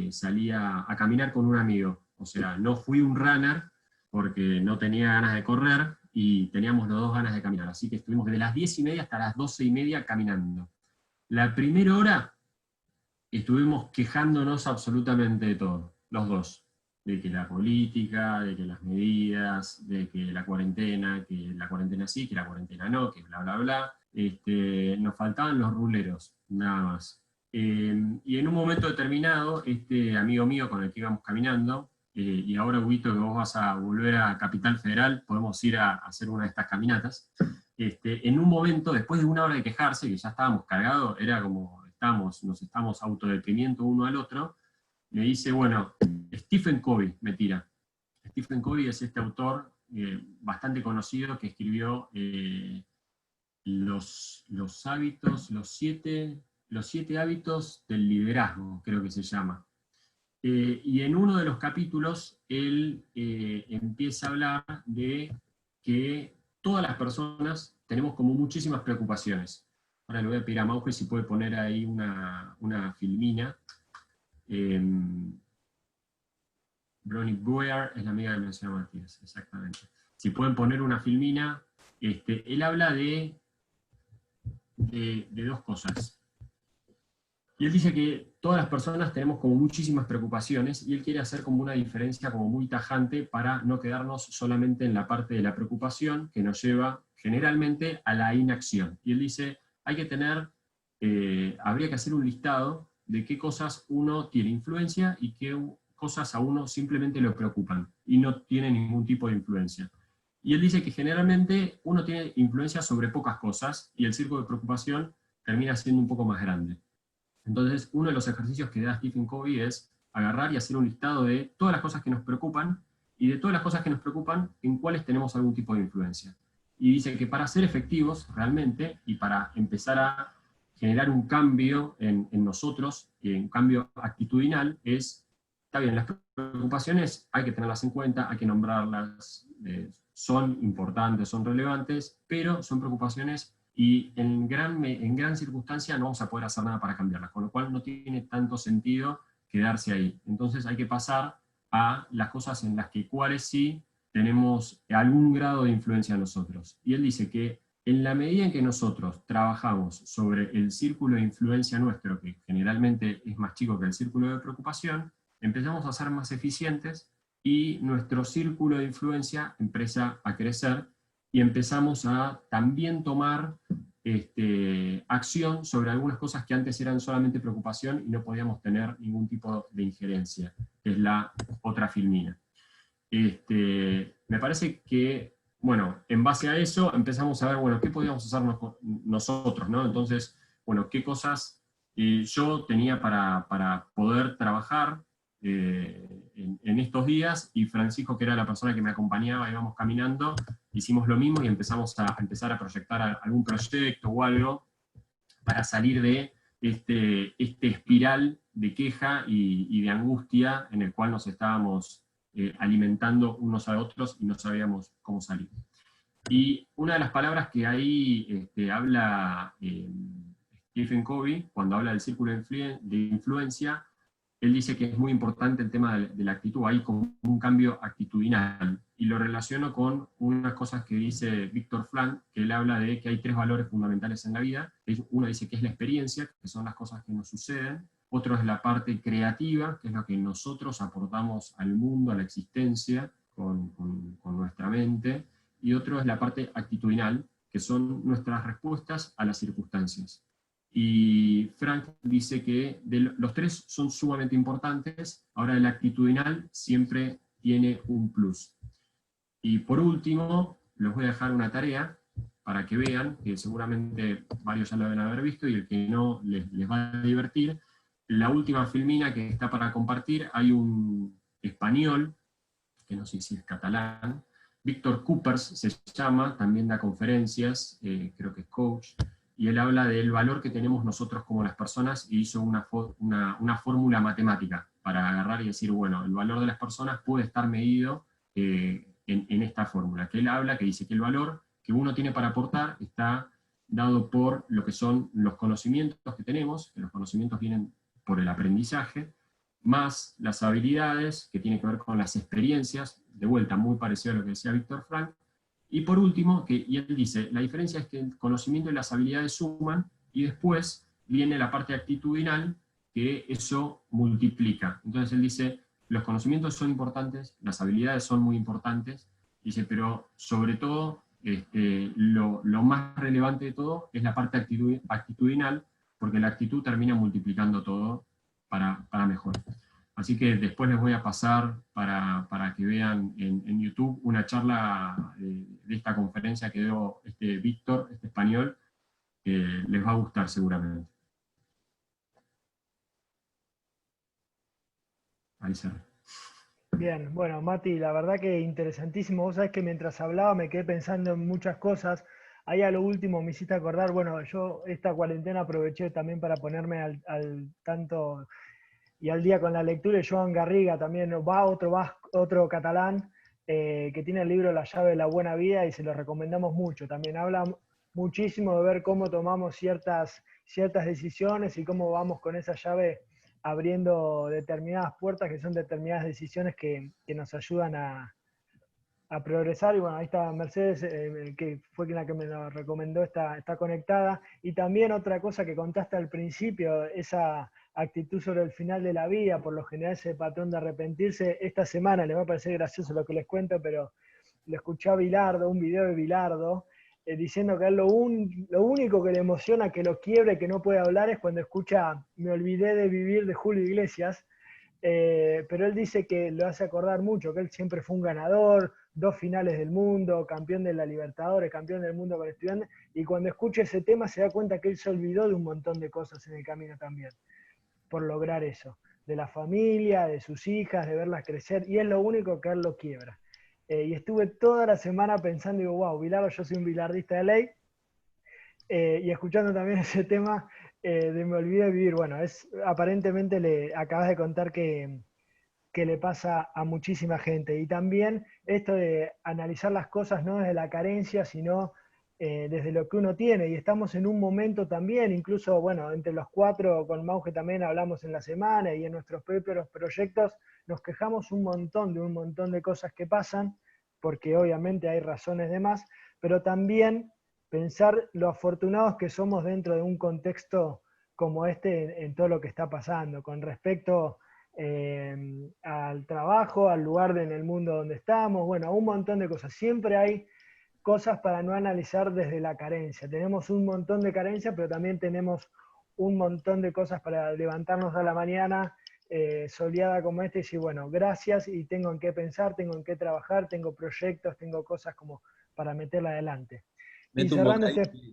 salí a caminar con un amigo. O sea, no fui un runner porque no tenía ganas de correr y teníamos los 2 ganas de caminar. Así que estuvimos desde las 10:30 hasta las 12:30 caminando. La primera hora estuvimos quejándonos absolutamente de todo, los 2. De que la política, de que las medidas, de que la cuarentena sí, que la cuarentena no, que bla, bla, bla. Nos faltaban los ruleros, nada más. Y en un momento determinado, este amigo mío con el que íbamos caminando, y ahora, Huguito, que vos vas a volver a Capital Federal, podemos ir a hacer una de estas caminatas. En un momento, después de 1 hora de quejarse, que ya estábamos cargados, era como nos estamos autodeprimiendo uno al otro, me dice, bueno, Stephen Covey me tira. Stephen Covey es este autor bastante conocido que escribió los hábitos, los siete hábitos del liderazgo, creo que se llama. Y en uno de los capítulos él empieza a hablar de que todas las personas tenemos como muchísimas preocupaciones. Ahora le voy a pedir a Mauge si puede poner ahí una filmina. Bronnie Ware es la amiga que mencionó Matías, exactamente. Si pueden poner una filmina, él habla de 2 cosas. Y él dice que todas las personas tenemos como muchísimas preocupaciones y él quiere hacer como una diferencia como muy tajante para no quedarnos solamente en la parte de la preocupación que nos lleva generalmente a la inacción. Y él dice, hay que tener, habría que hacer un listado de qué cosas uno tiene influencia y qué cosas a uno simplemente lo preocupan y no tiene ningún tipo de influencia. Y él dice que generalmente uno tiene influencia sobre pocas cosas y el círculo de preocupación termina siendo un poco más grande. Entonces, uno de los ejercicios que da Stephen Covey es agarrar y hacer un listado de todas las cosas que nos preocupan y de todas las cosas que nos preocupan, en cuáles tenemos algún tipo de influencia. Y dice que para ser efectivos realmente y para empezar a generar un cambio en nosotros, un cambio actitudinal, está bien, las preocupaciones hay que tenerlas en cuenta, hay que nombrarlas, son importantes, son relevantes, pero son preocupaciones y en gran circunstancia no vamos a poder hacer nada para cambiarlas, con lo cual no tiene tanto sentido quedarse ahí. Entonces hay que pasar a las cosas en las cuales sí tenemos algún grado de influencia en nosotros. Y él dice que en la medida en que nosotros trabajamos sobre el círculo de influencia nuestro, que generalmente es más chico que el círculo de preocupación, empezamos a ser más eficientes y nuestro círculo de influencia empieza a crecer y empezamos a también tomar acción sobre algunas cosas que antes eran solamente preocupación y no podíamos tener ningún tipo de injerencia, que es la otra filmina. Me parece que, bueno, en base a eso empezamos a ver, bueno, ¿qué podíamos hacer nosotros, ¿no? Entonces, bueno, ¿qué cosas yo tenía para poder trabajar en estos días? Y Francisco, que era la persona que me acompañaba, íbamos caminando, hicimos lo mismo y empezamos a empezar a proyectar algún proyecto o algo para salir de este espiral de queja y de angustia en el cual nos estábamos alimentando unos a otros y no sabíamos cómo salir. Y una de las palabras que ahí habla Stephen Covey, cuando habla del círculo de influencia, él dice que es muy importante el tema de la actitud, hay como un cambio actitudinal, y lo relaciono con unas cosas que dice Viktor Frankl, que él habla de que hay 3 valores fundamentales en la vida. Uno dice que es la experiencia, que son las cosas que nos suceden. Otro es la parte creativa, que es lo que nosotros aportamos al mundo, a la existencia, con nuestra mente. Y otro es la parte actitudinal, que son nuestras respuestas a las circunstancias. Y Frank dice que los 3 son sumamente importantes, ahora el actitudinal siempre tiene un plus. Y por último, les voy a dejar una tarea para que vean, que seguramente varios ya lo deben haber visto, y el que no les va a divertir. La última filmina que está para compartir, hay un español, que no sé si es catalán, Víctor Coopers se llama, también da conferencias, creo que es coach, y él habla del valor que tenemos nosotros como las personas, y hizo una fórmula matemática para agarrar y decir, bueno, el valor de las personas puede estar medido en esta fórmula, que él habla, que dice que el valor que uno tiene para aportar está dado por lo que son los conocimientos que tenemos, que los conocimientos vienen por el aprendizaje, más las habilidades, que tienen que ver con las experiencias, de vuelta muy parecido a lo que decía Viktor Frankl, y por último, y él dice, la diferencia es que el conocimiento y las habilidades suman, y después viene la parte actitudinal, que eso multiplica. Entonces él dice, los conocimientos son importantes, las habilidades son muy importantes, dice, pero sobre todo, lo más relevante de todo es la parte actitudinal, porque la actitud termina multiplicando todo para mejor. Así que después les voy a pasar para que vean en YouTube una charla de esta conferencia que dio Víctor, español, que les va a gustar seguramente. Ahí se ve. Bien, bueno, Mati, la verdad que interesantísimo. Vos sabés que mientras hablaba me quedé pensando en muchas cosas. Ahí a lo último me hiciste acordar, bueno, yo esta cuarentena aproveché también para ponerme al tanto y al día con la lectura. Joan Garriga también, otro catalán, que tiene el libro La llave de la buena vida y se lo recomendamos mucho. También habla muchísimo de ver cómo tomamos ciertas decisiones y cómo vamos con esa llave abriendo determinadas puertas, que son determinadas decisiones que nos ayudan a progresar, y bueno, ahí está Mercedes, que fue la que me lo recomendó, está conectada. Y también otra cosa que contaste al principio, esa actitud sobre el final de la vida, por lo general ese patrón de arrepentirse. Esta semana les va a parecer gracioso lo que les cuento, pero lo escuché a Bilardo, un video de Bilardo, diciendo que a él lo único que le emociona, que lo quiebre, que no puede hablar, es cuando escucha Me olvidé de vivir de Julio Iglesias. Pero él dice que lo hace acordar mucho, que él siempre fue un ganador, 2 finales del mundo, campeón de la Libertadores, campeón del mundo con Estudiantes, y cuando escucha ese tema se da cuenta que él se olvidó de un montón de cosas en el camino también, por lograr eso, de la familia, de sus hijas, de verlas crecer, y es lo único que a él lo quiebra. Y estuve toda la semana pensando, digo, wow, Bilardo, yo soy un bilardista de ley, y escuchando también ese tema de Me olvidé de vivir. Bueno, aparentemente le acabas de contar que le pasa a muchísima gente. Y también esto de analizar las cosas no desde la carencia, sino desde lo que uno tiene. Y estamos en un momento también, incluso, bueno, entre los 4 con Mauge también hablamos en la semana, y en nuestros propios proyectos nos quejamos un montón de cosas que pasan, porque obviamente hay razones de más, pero también pensar lo afortunados que somos dentro de un contexto como este en todo lo que está pasando, con respecto al trabajo, al lugar en el mundo donde estamos, bueno, un montón de cosas. Siempre hay cosas para no analizar desde la carencia. Tenemos un montón de carencias, pero también tenemos un montón de cosas para levantarnos a la mañana soleada como esta y decir, bueno, gracias, y tengo en qué pensar, tengo en qué trabajar, tengo proyectos, tengo cosas como para meterla adelante. Y Meto un cerrando bocadillo.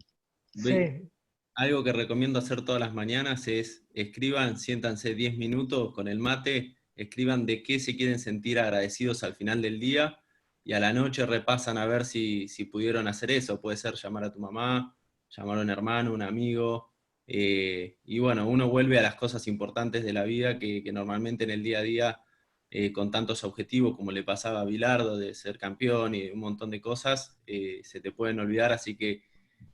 sí, Algo que recomiendo hacer todas las mañanas es escriban, siéntanse 10 minutos con el mate, escriban de qué se quieren sentir agradecidos al final del día, y a la noche repasan a ver si pudieron hacer eso. Puede ser llamar a tu mamá, llamar a un hermano, un amigo, y bueno, uno vuelve a las cosas importantes de la vida que normalmente en el día a día, con tantos objetivos como le pasaba a Bilardo, de ser campeón y un montón de cosas, se te pueden olvidar. Así que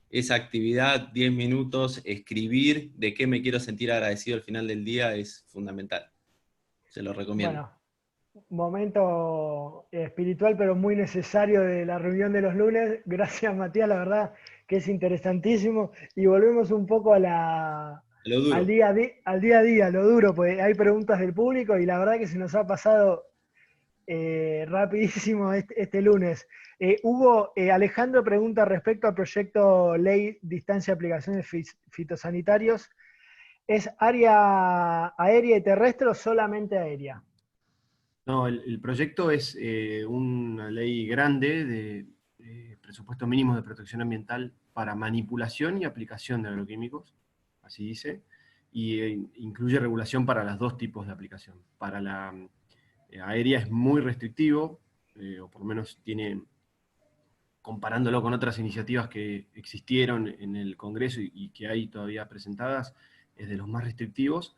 esa actividad, 10 minutos, escribir de qué me quiero sentir agradecido al final del día, es fundamental. Se lo recomiendo. bueno, momento espiritual, pero muy necesario de la reunión de los lunes. Gracias, Matías, la verdad que es interesantísimo. Y volvemos un poco Lo duro. al día a día, lo duro, porque hay preguntas del público y la verdad que se nos ha pasado rapidísimo este lunes. Hugo, Alejandro pregunta respecto al proyecto Ley Distancia de Aplicaciones Fitosanitarios. ¿Es área aérea y terrestre o solamente aérea? No, el proyecto es una ley grande de presupuesto mínimo de protección ambiental para manipulación y aplicación de agroquímicos, así dice, y incluye regulación para los 2 tipos de aplicación. Para la aérea es muy restrictivo, o por lo menos tiene, comparándolo con otras iniciativas que existieron en el Congreso y que hay todavía presentadas, es de los más restrictivos.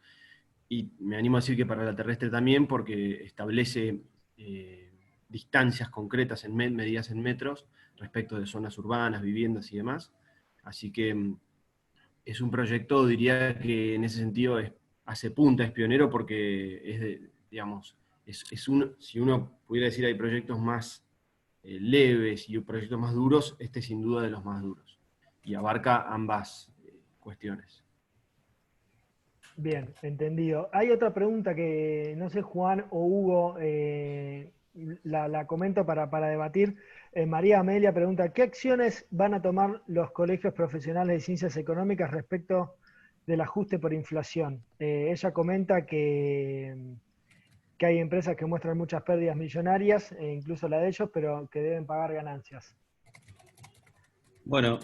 Y me animo a decir que para la terrestre también, porque establece distancias concretas, medidas en metros, respecto de zonas urbanas, viviendas y demás. Así que es un proyecto, diría que en ese sentido hace punta, es pionero, porque digamos, si uno pudiera decir hay proyectos más leves y proyectos más duros, este es sin duda de los más duros. Y abarca ambas cuestiones. Bien, entendido. Hay otra pregunta que no sé, Juan o Hugo, la comento para debatir. María Amelia pregunta, ¿qué acciones van a tomar los colegios profesionales de ciencias económicas respecto del ajuste por inflación? Ella comenta que hay empresas que muestran muchas pérdidas millonarias, incluso la de ellos, pero que deben pagar ganancias. Bueno,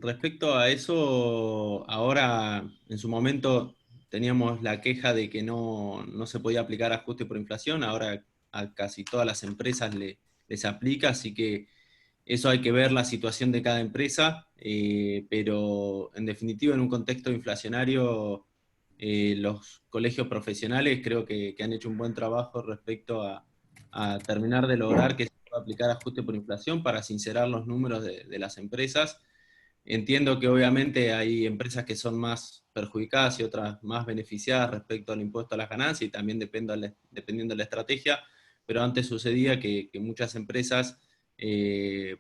respecto a eso, ahora en su momento teníamos la queja de que no se podía aplicar ajuste por inflación. Ahora a casi todas las empresas les aplica, así que eso hay que ver la situación de cada empresa, pero en definitiva en un contexto inflacionario, los colegios profesionales creo que han hecho un buen trabajo respecto a terminar de lograr que se pueda aplicar ajuste por inflación para sincerar los números de las empresas. Entiendo que obviamente hay empresas que son más perjudicadas y otras más beneficiadas respecto al impuesto a las ganancias, y también dependiendo de la estrategia, pero antes sucedía que muchas empresas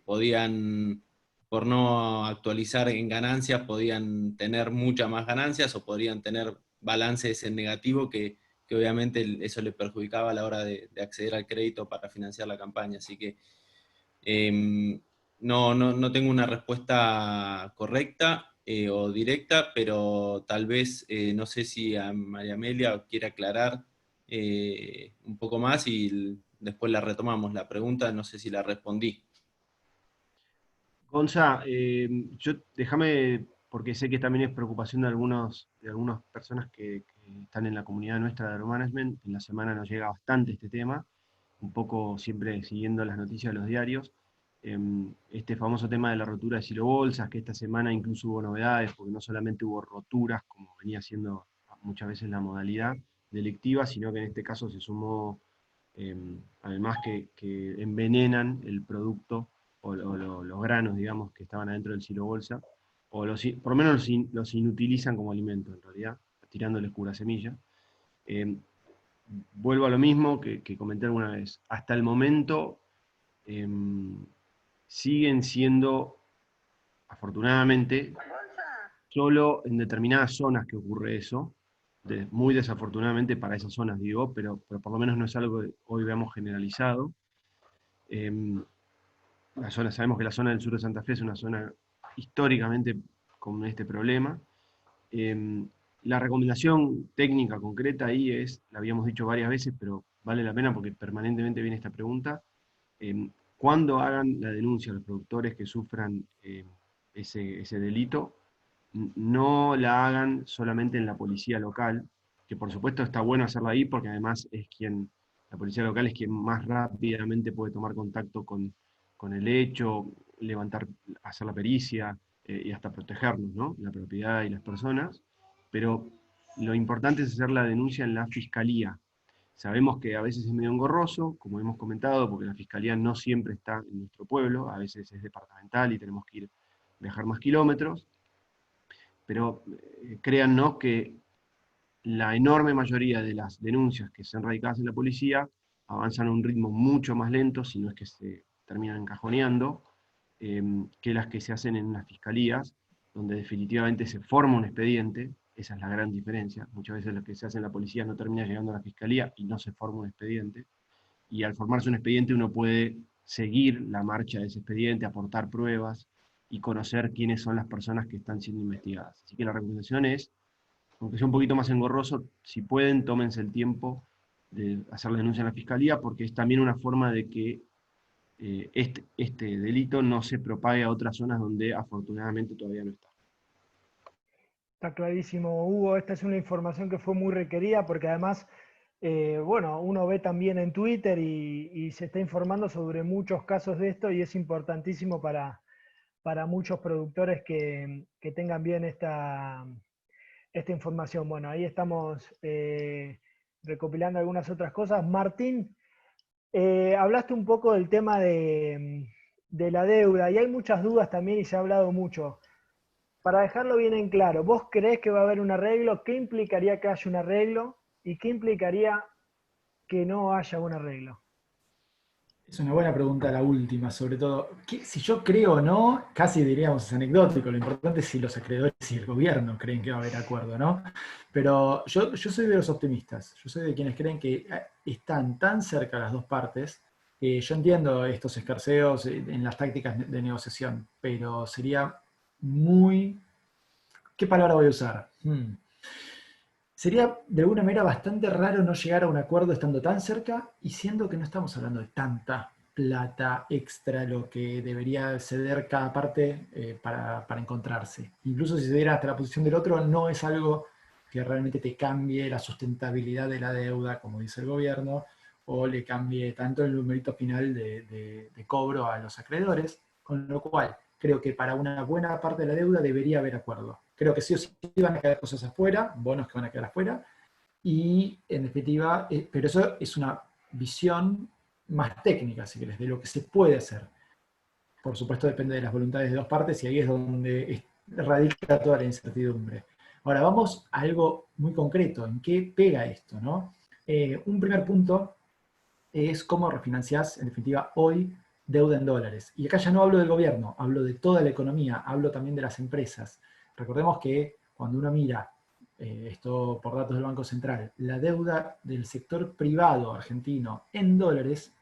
podían, por no actualizar en ganancias, podían tener muchas más ganancias o podrían tener balances en negativo que obviamente eso le perjudicaba a la hora de acceder al crédito para financiar la campaña. Así que no tengo una respuesta correcta o directa, pero tal vez, no sé si a María Amelia quiere aclarar un poco más y después la retomamos. La pregunta no sé si la respondí. Gonza, déjame, porque sé que también es preocupación de algunas personas que están en la comunidad nuestra de Aeromanagement. En la semana nos llega bastante este tema, un poco siempre siguiendo las noticias de los diarios. Este famoso tema de la rotura de silobolsas, que esta semana incluso hubo novedades, porque no solamente hubo roturas, como venía siendo muchas veces la modalidad delictiva, sino que en este caso se sumó, además que envenenan el producto o los granos, digamos, que estaban adentro del silobolsa, o por lo menos los inutilizan como alimento, en realidad, tirándoles pura semilla. Vuelvo a lo mismo que comenté alguna vez. Hasta el momento siguen siendo, afortunadamente, solo en determinadas zonas que ocurre eso, muy desafortunadamente para esas zonas, digo, pero por lo menos no es algo que hoy veamos generalizado. Sabemos que la zona del sur de Santa Fe es una zona históricamente con este problema. La recomendación técnica concreta ahí es, la habíamos dicho varias veces, pero vale la pena porque permanentemente viene esta pregunta, cuando hagan la denuncia a los productores que sufran ese delito, no la hagan solamente en la policía local, que por supuesto está bueno hacerla ahí porque además la policía local es quien más rápidamente puede tomar contacto con el hecho, hacer la pericia y hasta protegernos, ¿no? La propiedad y las personas, pero lo importante es hacer la denuncia en la fiscalía. Sabemos que a veces es medio engorroso, como hemos comentado, porque la fiscalía no siempre está en nuestro pueblo, a veces es departamental y tenemos que viajar más kilómetros, pero créannos que la enorme mayoría de las denuncias que son radicadas en la policía avanzan a un ritmo mucho más lento, si no es que se terminan encajoneando, que las que se hacen en las fiscalías, donde definitivamente se forma un expediente. Esa es la gran diferencia. Muchas veces lo que se hace en la policía no termina llegando a la fiscalía y no se forma un expediente. Y al formarse un expediente uno puede seguir la marcha de ese expediente, aportar pruebas y conocer quiénes son las personas que están siendo investigadas. Así que la recomendación es, aunque sea un poquito más engorroso, si pueden, tómense el tiempo de hacer la denuncia en la fiscalía, porque es también una forma de que este delito no se propague a otras zonas donde afortunadamente todavía no está. Está clarísimo, Hugo. Esta es una información que fue muy requerida porque además, bueno, uno ve también en Twitter y se está informando sobre muchos casos de esto y es importantísimo para muchos productores que tengan bien esta información. Bueno, ahí estamos recopilando algunas otras cosas. Martín, hablaste un poco del tema de la deuda y hay muchas dudas también y se ha hablado mucho. Para dejarlo bien en claro, ¿vos creés que va a haber un arreglo? ¿Qué implicaría que haya un arreglo? ¿Y qué implicaría que no haya un arreglo? Es una buena pregunta la última, sobre todo. Si yo creo o no, casi diríamos es anecdótico. Lo importante es si los acreedores y el gobierno creen que va a haber acuerdo, ¿no? Pero yo soy de los optimistas. Yo soy de quienes creen que están tan cerca las dos partes. Yo entiendo estos escarceos en las tácticas de negociación, pero sería muy... ¿Qué palabra voy a usar? Sería de alguna manera bastante raro no llegar a un acuerdo estando tan cerca y siendo que no estamos hablando de tanta plata extra lo que debería ceder cada parte para encontrarse. Incluso si se diera hasta la posición del otro, no es algo que realmente te cambie la sustentabilidad de la deuda, como dice el gobierno, o le cambie tanto el numerito final de cobro a los acreedores, con lo cual creo que para una buena parte de la deuda debería haber acuerdo. Creo que sí o sí van a quedar cosas afuera, bonos que van a quedar afuera, y en definitiva, pero eso es una visión más técnica, si querés, de lo que se puede hacer. Por supuesto depende de las voluntades de dos partes y ahí es donde radica toda la incertidumbre. Ahora vamos a algo muy concreto, ¿en qué pega esto, ¿no? Un primer punto es cómo refinanciás, en definitiva, hoy deuda en dólares. Y acá ya no hablo del gobierno, hablo de toda la economía, hablo también de las empresas. Recordemos que cuando uno mira, esto por datos del Banco Central, la deuda del sector privado argentino en dólares,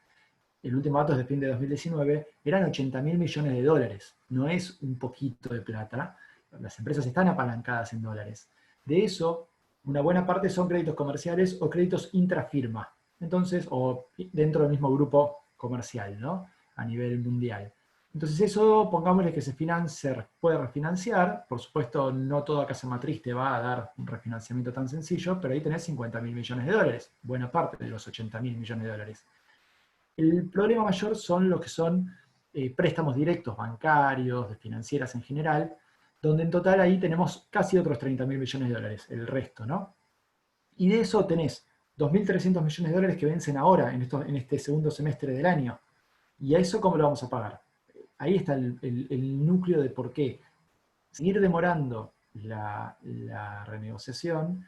el último dato es de fin de 2019, eran 80.000 millones de dólares. No es un poquito de plata. Las empresas están apalancadas en dólares. De eso, una buena parte son créditos comerciales o créditos intrafirma. Entonces, o dentro del mismo grupo comercial, ¿no? A nivel mundial. Entonces eso, pongámosle que se puede refinanciar. Por supuesto, no toda casa matriz te va a dar un refinanciamiento tan sencillo, pero ahí tenés 50.000 millones de dólares. Buena parte de los 80.000 millones de dólares. El problema mayor son los que son préstamos directos bancarios, de financieras en general, donde en total ahí tenemos casi otros 30.000 millones de dólares, el resto, ¿no? Y de eso tenés 2.300 millones de dólares que vencen ahora, en este segundo semestre del año. ¿Y a eso cómo lo vamos a pagar? Ahí está el núcleo de por qué seguir demorando la renegociación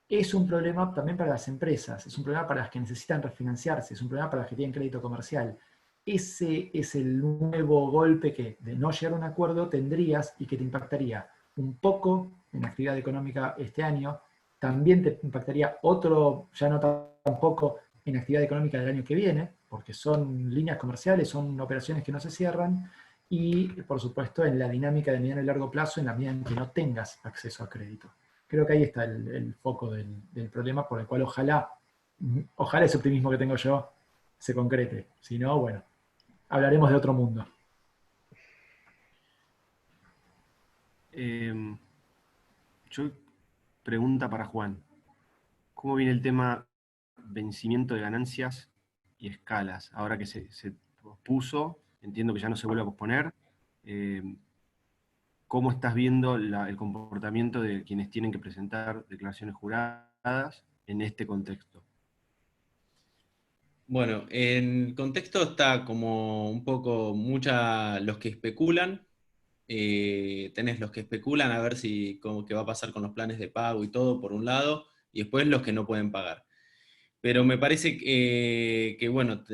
es un problema también para las empresas, es un problema para las que necesitan refinanciarse, es un problema para las que tienen crédito comercial. Ese es el nuevo golpe que, de no llegar a un acuerdo, tendrías y que te impactaría un poco en la actividad económica este año, también te impactaría otro, ya no tampoco en la actividad económica del año que viene, porque son líneas comerciales, son operaciones que no se cierran, y por supuesto en la dinámica de mediano y largo plazo en la medida en que no tengas acceso a crédito. Creo que ahí está el foco del problema, por el cual ojalá ese optimismo que tengo yo se concrete. Si no, bueno, hablaremos de otro mundo. Pregunta para Juan. ¿Cómo viene el tema vencimiento de ganancias y escalas? Ahora que se pospuso, entiendo que ya no se vuelve a posponer. ¿Cómo estás viendo el comportamiento de quienes tienen que presentar declaraciones juradas en este contexto? Bueno, en el contexto está como un poco los que especulan. Tenés los que especulan a ver qué va a pasar con los planes de pago y todo, por un lado, y después los que no pueden pagar. Pero me parece que bueno,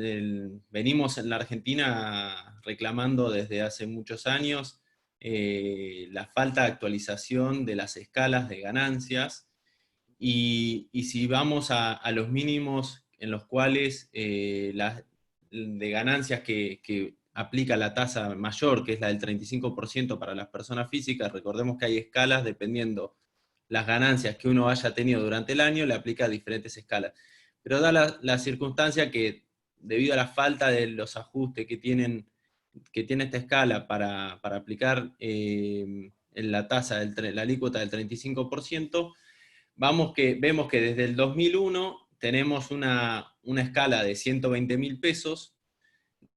venimos en la Argentina reclamando desde hace muchos años la falta de actualización de las escalas de ganancias, y si vamos a los mínimos en los cuales de ganancias que aplica la tasa mayor, que es la del 35% para las personas físicas, recordemos que hay escalas dependiendo las ganancias que uno haya tenido durante el año, le aplica diferentes escalas. Pero da la circunstancia que debido a la falta de los ajustes que tiene esta escala para aplicar en la tasa, la alícuota del 35%, vemos que desde el 2001 tenemos una escala de 120.000 pesos,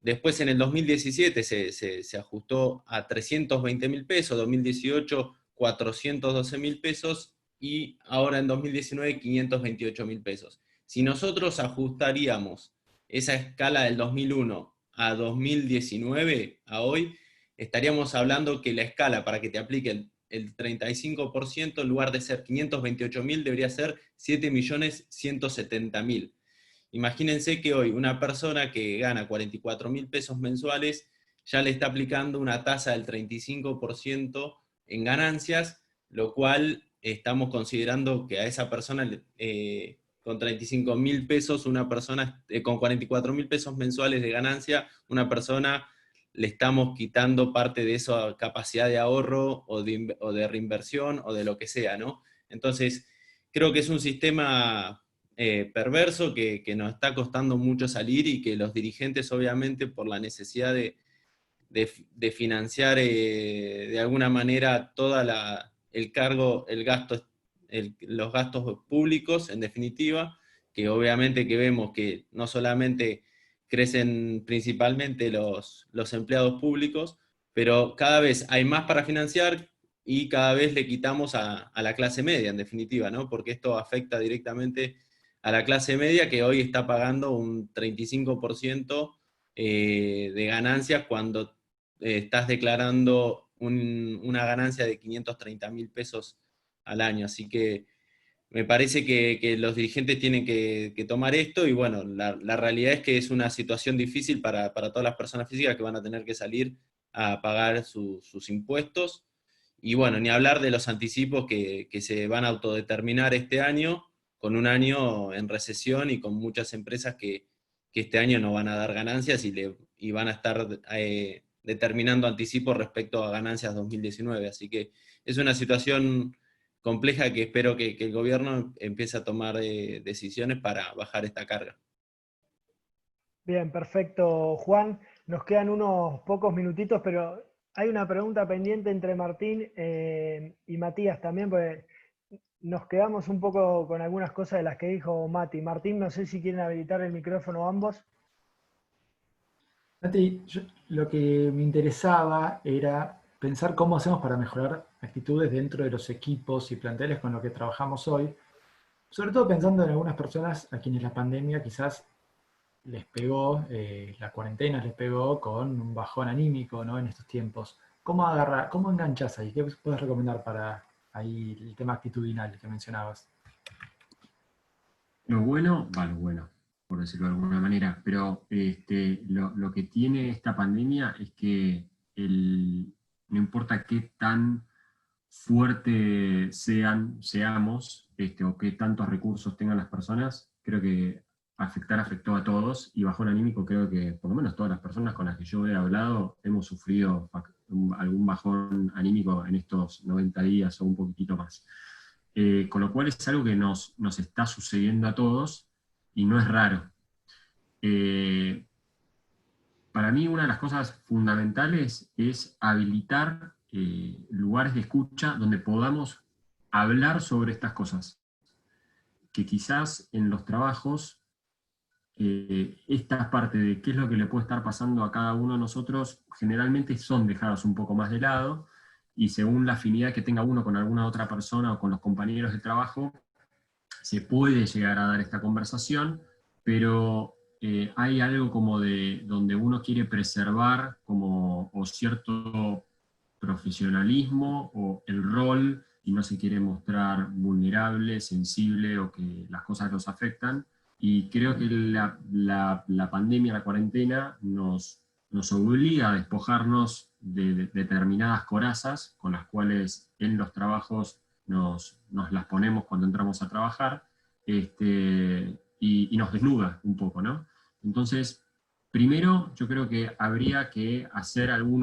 después en el 2017 se ajustó a 320.000 pesos, 2018 412.000 pesos, y ahora en 2019 528.000 pesos. Si nosotros ajustaríamos esa escala del 2001 a 2019, a hoy, estaríamos hablando que la escala para que te aplique el 35%, en lugar de ser 528.000, debería ser 7.170.000. Imagínense que hoy una persona que gana 44.000 pesos mensuales ya le está aplicando una tasa del 35% en ganancias, lo cual estamos considerando que a esa persona con 35.000 pesos, una persona con 44.000 pesos mensuales de ganancia, una persona le estamos quitando parte de esa capacidad de ahorro o de reinversión o de lo que sea, ¿no? Entonces, creo que es un sistema perverso que nos está costando mucho salir, y que los dirigentes, obviamente, por la necesidad de financiar de alguna manera el cargo, el gasto, los gastos públicos, en definitiva, que obviamente que vemos que no solamente crecen principalmente los empleados públicos, pero cada vez hay más para financiar y cada vez le quitamos a la clase media, en definitiva, ¿no? Porque esto afecta directamente a la clase media, que hoy está pagando un 35% de ganancias cuando estás declarando una ganancia de 530.000 pesos al año. Así que me parece que los dirigentes tienen que tomar esto, y bueno, la realidad es que es una situación difícil para todas las personas físicas que van a tener que salir a pagar sus impuestos. Y bueno, ni hablar de los anticipos que se van a autodeterminar este año, con un año en recesión y con muchas empresas que este año no van a dar ganancias y van a estar determinando anticipos respecto a ganancias 2019. Así que es una situación compleja que espero que el gobierno empiece a tomar decisiones para bajar esta carga. Bien, perfecto, Juan. Nos quedan unos pocos minutitos, pero hay una pregunta pendiente entre Martín y Matías también, porque nos quedamos un poco con algunas cosas de las que dijo Mati. Martín, no sé si quieren habilitar el micrófono ambos. Nati, lo que me interesaba era pensar cómo hacemos para mejorar actitudes dentro de los equipos y planteles con los que trabajamos hoy, sobre todo pensando en algunas personas a quienes la pandemia quizás les pegó, la cuarentena les pegó con un bajón anímico, ¿no? En estos tiempos. ¿Cómo enganchás ahí? ¿Qué puedes recomendar para ahí el tema actitudinal que mencionabas? Lo bueno, por decirlo de alguna manera, pero lo que tiene esta pandemia es que no importa qué tan fuerte seamos, o qué tantos recursos tengan las personas, creo que afectó a todos, y bajón anímico creo que por lo menos todas las personas con las que yo he hablado hemos sufrido algún bajón anímico en estos 90 días o un poquitito más. Con lo cual es algo que nos está sucediendo a todos y no es raro. Para mí una de las cosas fundamentales es habilitar lugares de escucha donde podamos hablar sobre estas cosas, que quizás en los trabajos esta parte de qué es lo que le puede estar pasando a cada uno de nosotros generalmente son dejadas un poco más de lado, y según la afinidad que tenga uno con alguna otra persona o con los compañeros de trabajo, se puede llegar a dar esta conversación, pero hay algo como de donde uno quiere preservar como o cierto profesionalismo o el rol, y no se quiere mostrar vulnerable, sensible, o que las cosas nos afectan. Y creo que la pandemia, la cuarentena, nos obliga a despojarnos de determinadas corazas con las cuales en los trabajos nos las ponemos cuando entramos a trabajar, y nos desnuda un poco, ¿no? Entonces, primero, yo creo que habría que hacer algún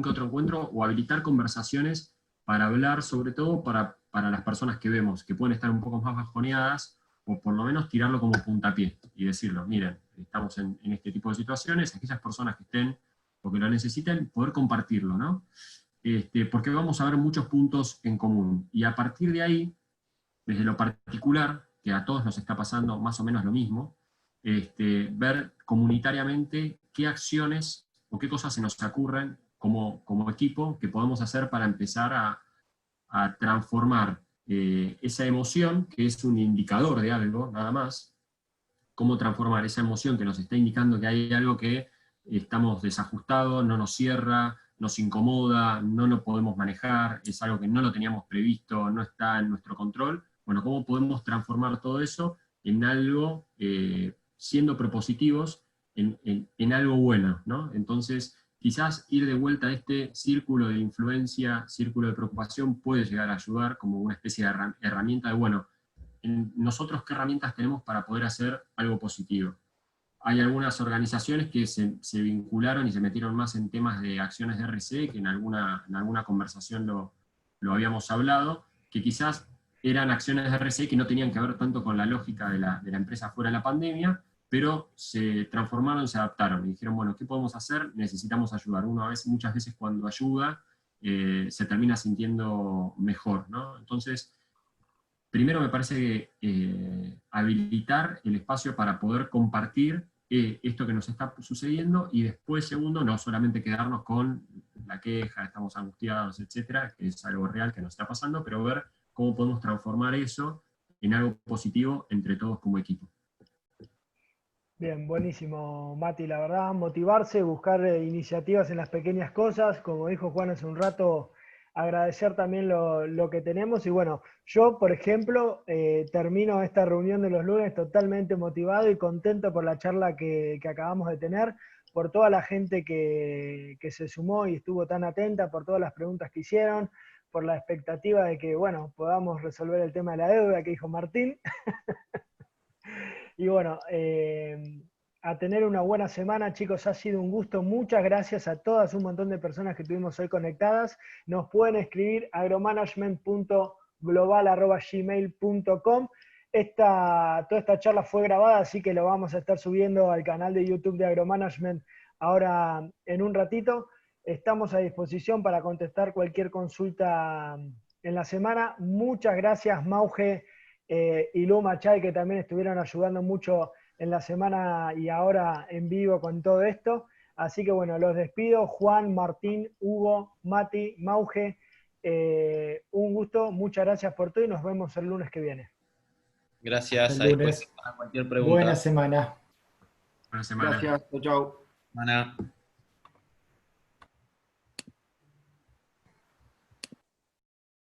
que otro encuentro o habilitar conversaciones para hablar, sobre todo para las personas que vemos, que pueden estar un poco más bajoneadas, o por lo menos tirarlo como puntapié y decirlo, miren, estamos en este tipo de situaciones, aquellas personas que estén o que lo necesiten, poder compartirlo, ¿no? Porque vamos a ver muchos puntos en común. Y a partir de ahí, desde lo particular, que a todos nos está pasando más o menos lo mismo, ver comunitariamente qué acciones o qué cosas se nos ocurren como equipo que podemos hacer para empezar a transformar esa emoción, que es un indicador de algo, nada más, cómo transformar esa emoción que nos está indicando que hay algo que estamos desajustados, no nos cierra, nos incomoda, no lo podemos manejar, es algo que no lo teníamos previsto, no está en nuestro control. Bueno, ¿cómo podemos transformar todo eso en algo, siendo propositivos, en algo bueno, ¿no? Entonces, quizás ir de vuelta a este círculo de influencia, círculo de preocupación, puede llegar a ayudar como una especie de herramienta de, bueno, nosotros qué herramientas tenemos para poder hacer algo positivo. Hay algunas organizaciones que se vincularon y se metieron más en temas de acciones de RC, que en alguna conversación lo habíamos hablado, que quizás eran acciones de RC que no tenían que ver tanto con la lógica de la empresa fuera de la pandemia, pero se transformaron, se adaptaron y dijeron, bueno, ¿qué podemos hacer? Necesitamos ayudar. Uno muchas veces cuando ayuda se termina sintiendo mejor, ¿no? Entonces, primero me parece que habilitar el espacio para poder compartir esto que nos está sucediendo, y después, segundo, no solamente quedarnos con la queja, estamos angustiados, etcétera, que es algo real que nos está pasando, pero ver cómo podemos transformar eso en algo positivo entre todos como equipo. Bien, buenísimo, Mati, la verdad, motivarse, buscar iniciativas en las pequeñas cosas, como dijo Juan hace un rato, agradecer también lo que tenemos. Y bueno, yo, por ejemplo, termino esta reunión de los lunes totalmente motivado y contento por la charla que acabamos de tener, por toda la gente que se sumó y estuvo tan atenta, por todas las preguntas que hicieron, por la expectativa de que, bueno, podamos resolver el tema de la deuda que dijo Martín. Y bueno, a tener una buena semana, chicos, ha sido un gusto. Muchas gracias a todas, un montón de personas que tuvimos hoy conectadas. Nos pueden escribir agromanagement.global@gmail.com. Toda esta charla fue grabada, así que lo vamos a estar subiendo al canal de YouTube de Agromanagement ahora en un ratito. Estamos a disposición para contestar cualquier consulta en la semana. Muchas gracias, Mauge y Lu Machay, que también estuvieron ayudando mucho en la semana y ahora en vivo con todo esto. Así que bueno, los despido. Juan, Martín, Hugo, Mati, Mauge, un gusto, muchas gracias por todo y nos vemos el lunes que viene. Gracias, El a disposición lunes. para cualquier pregunta. Buena semana. Buena semana. Gracias, chau. Semana.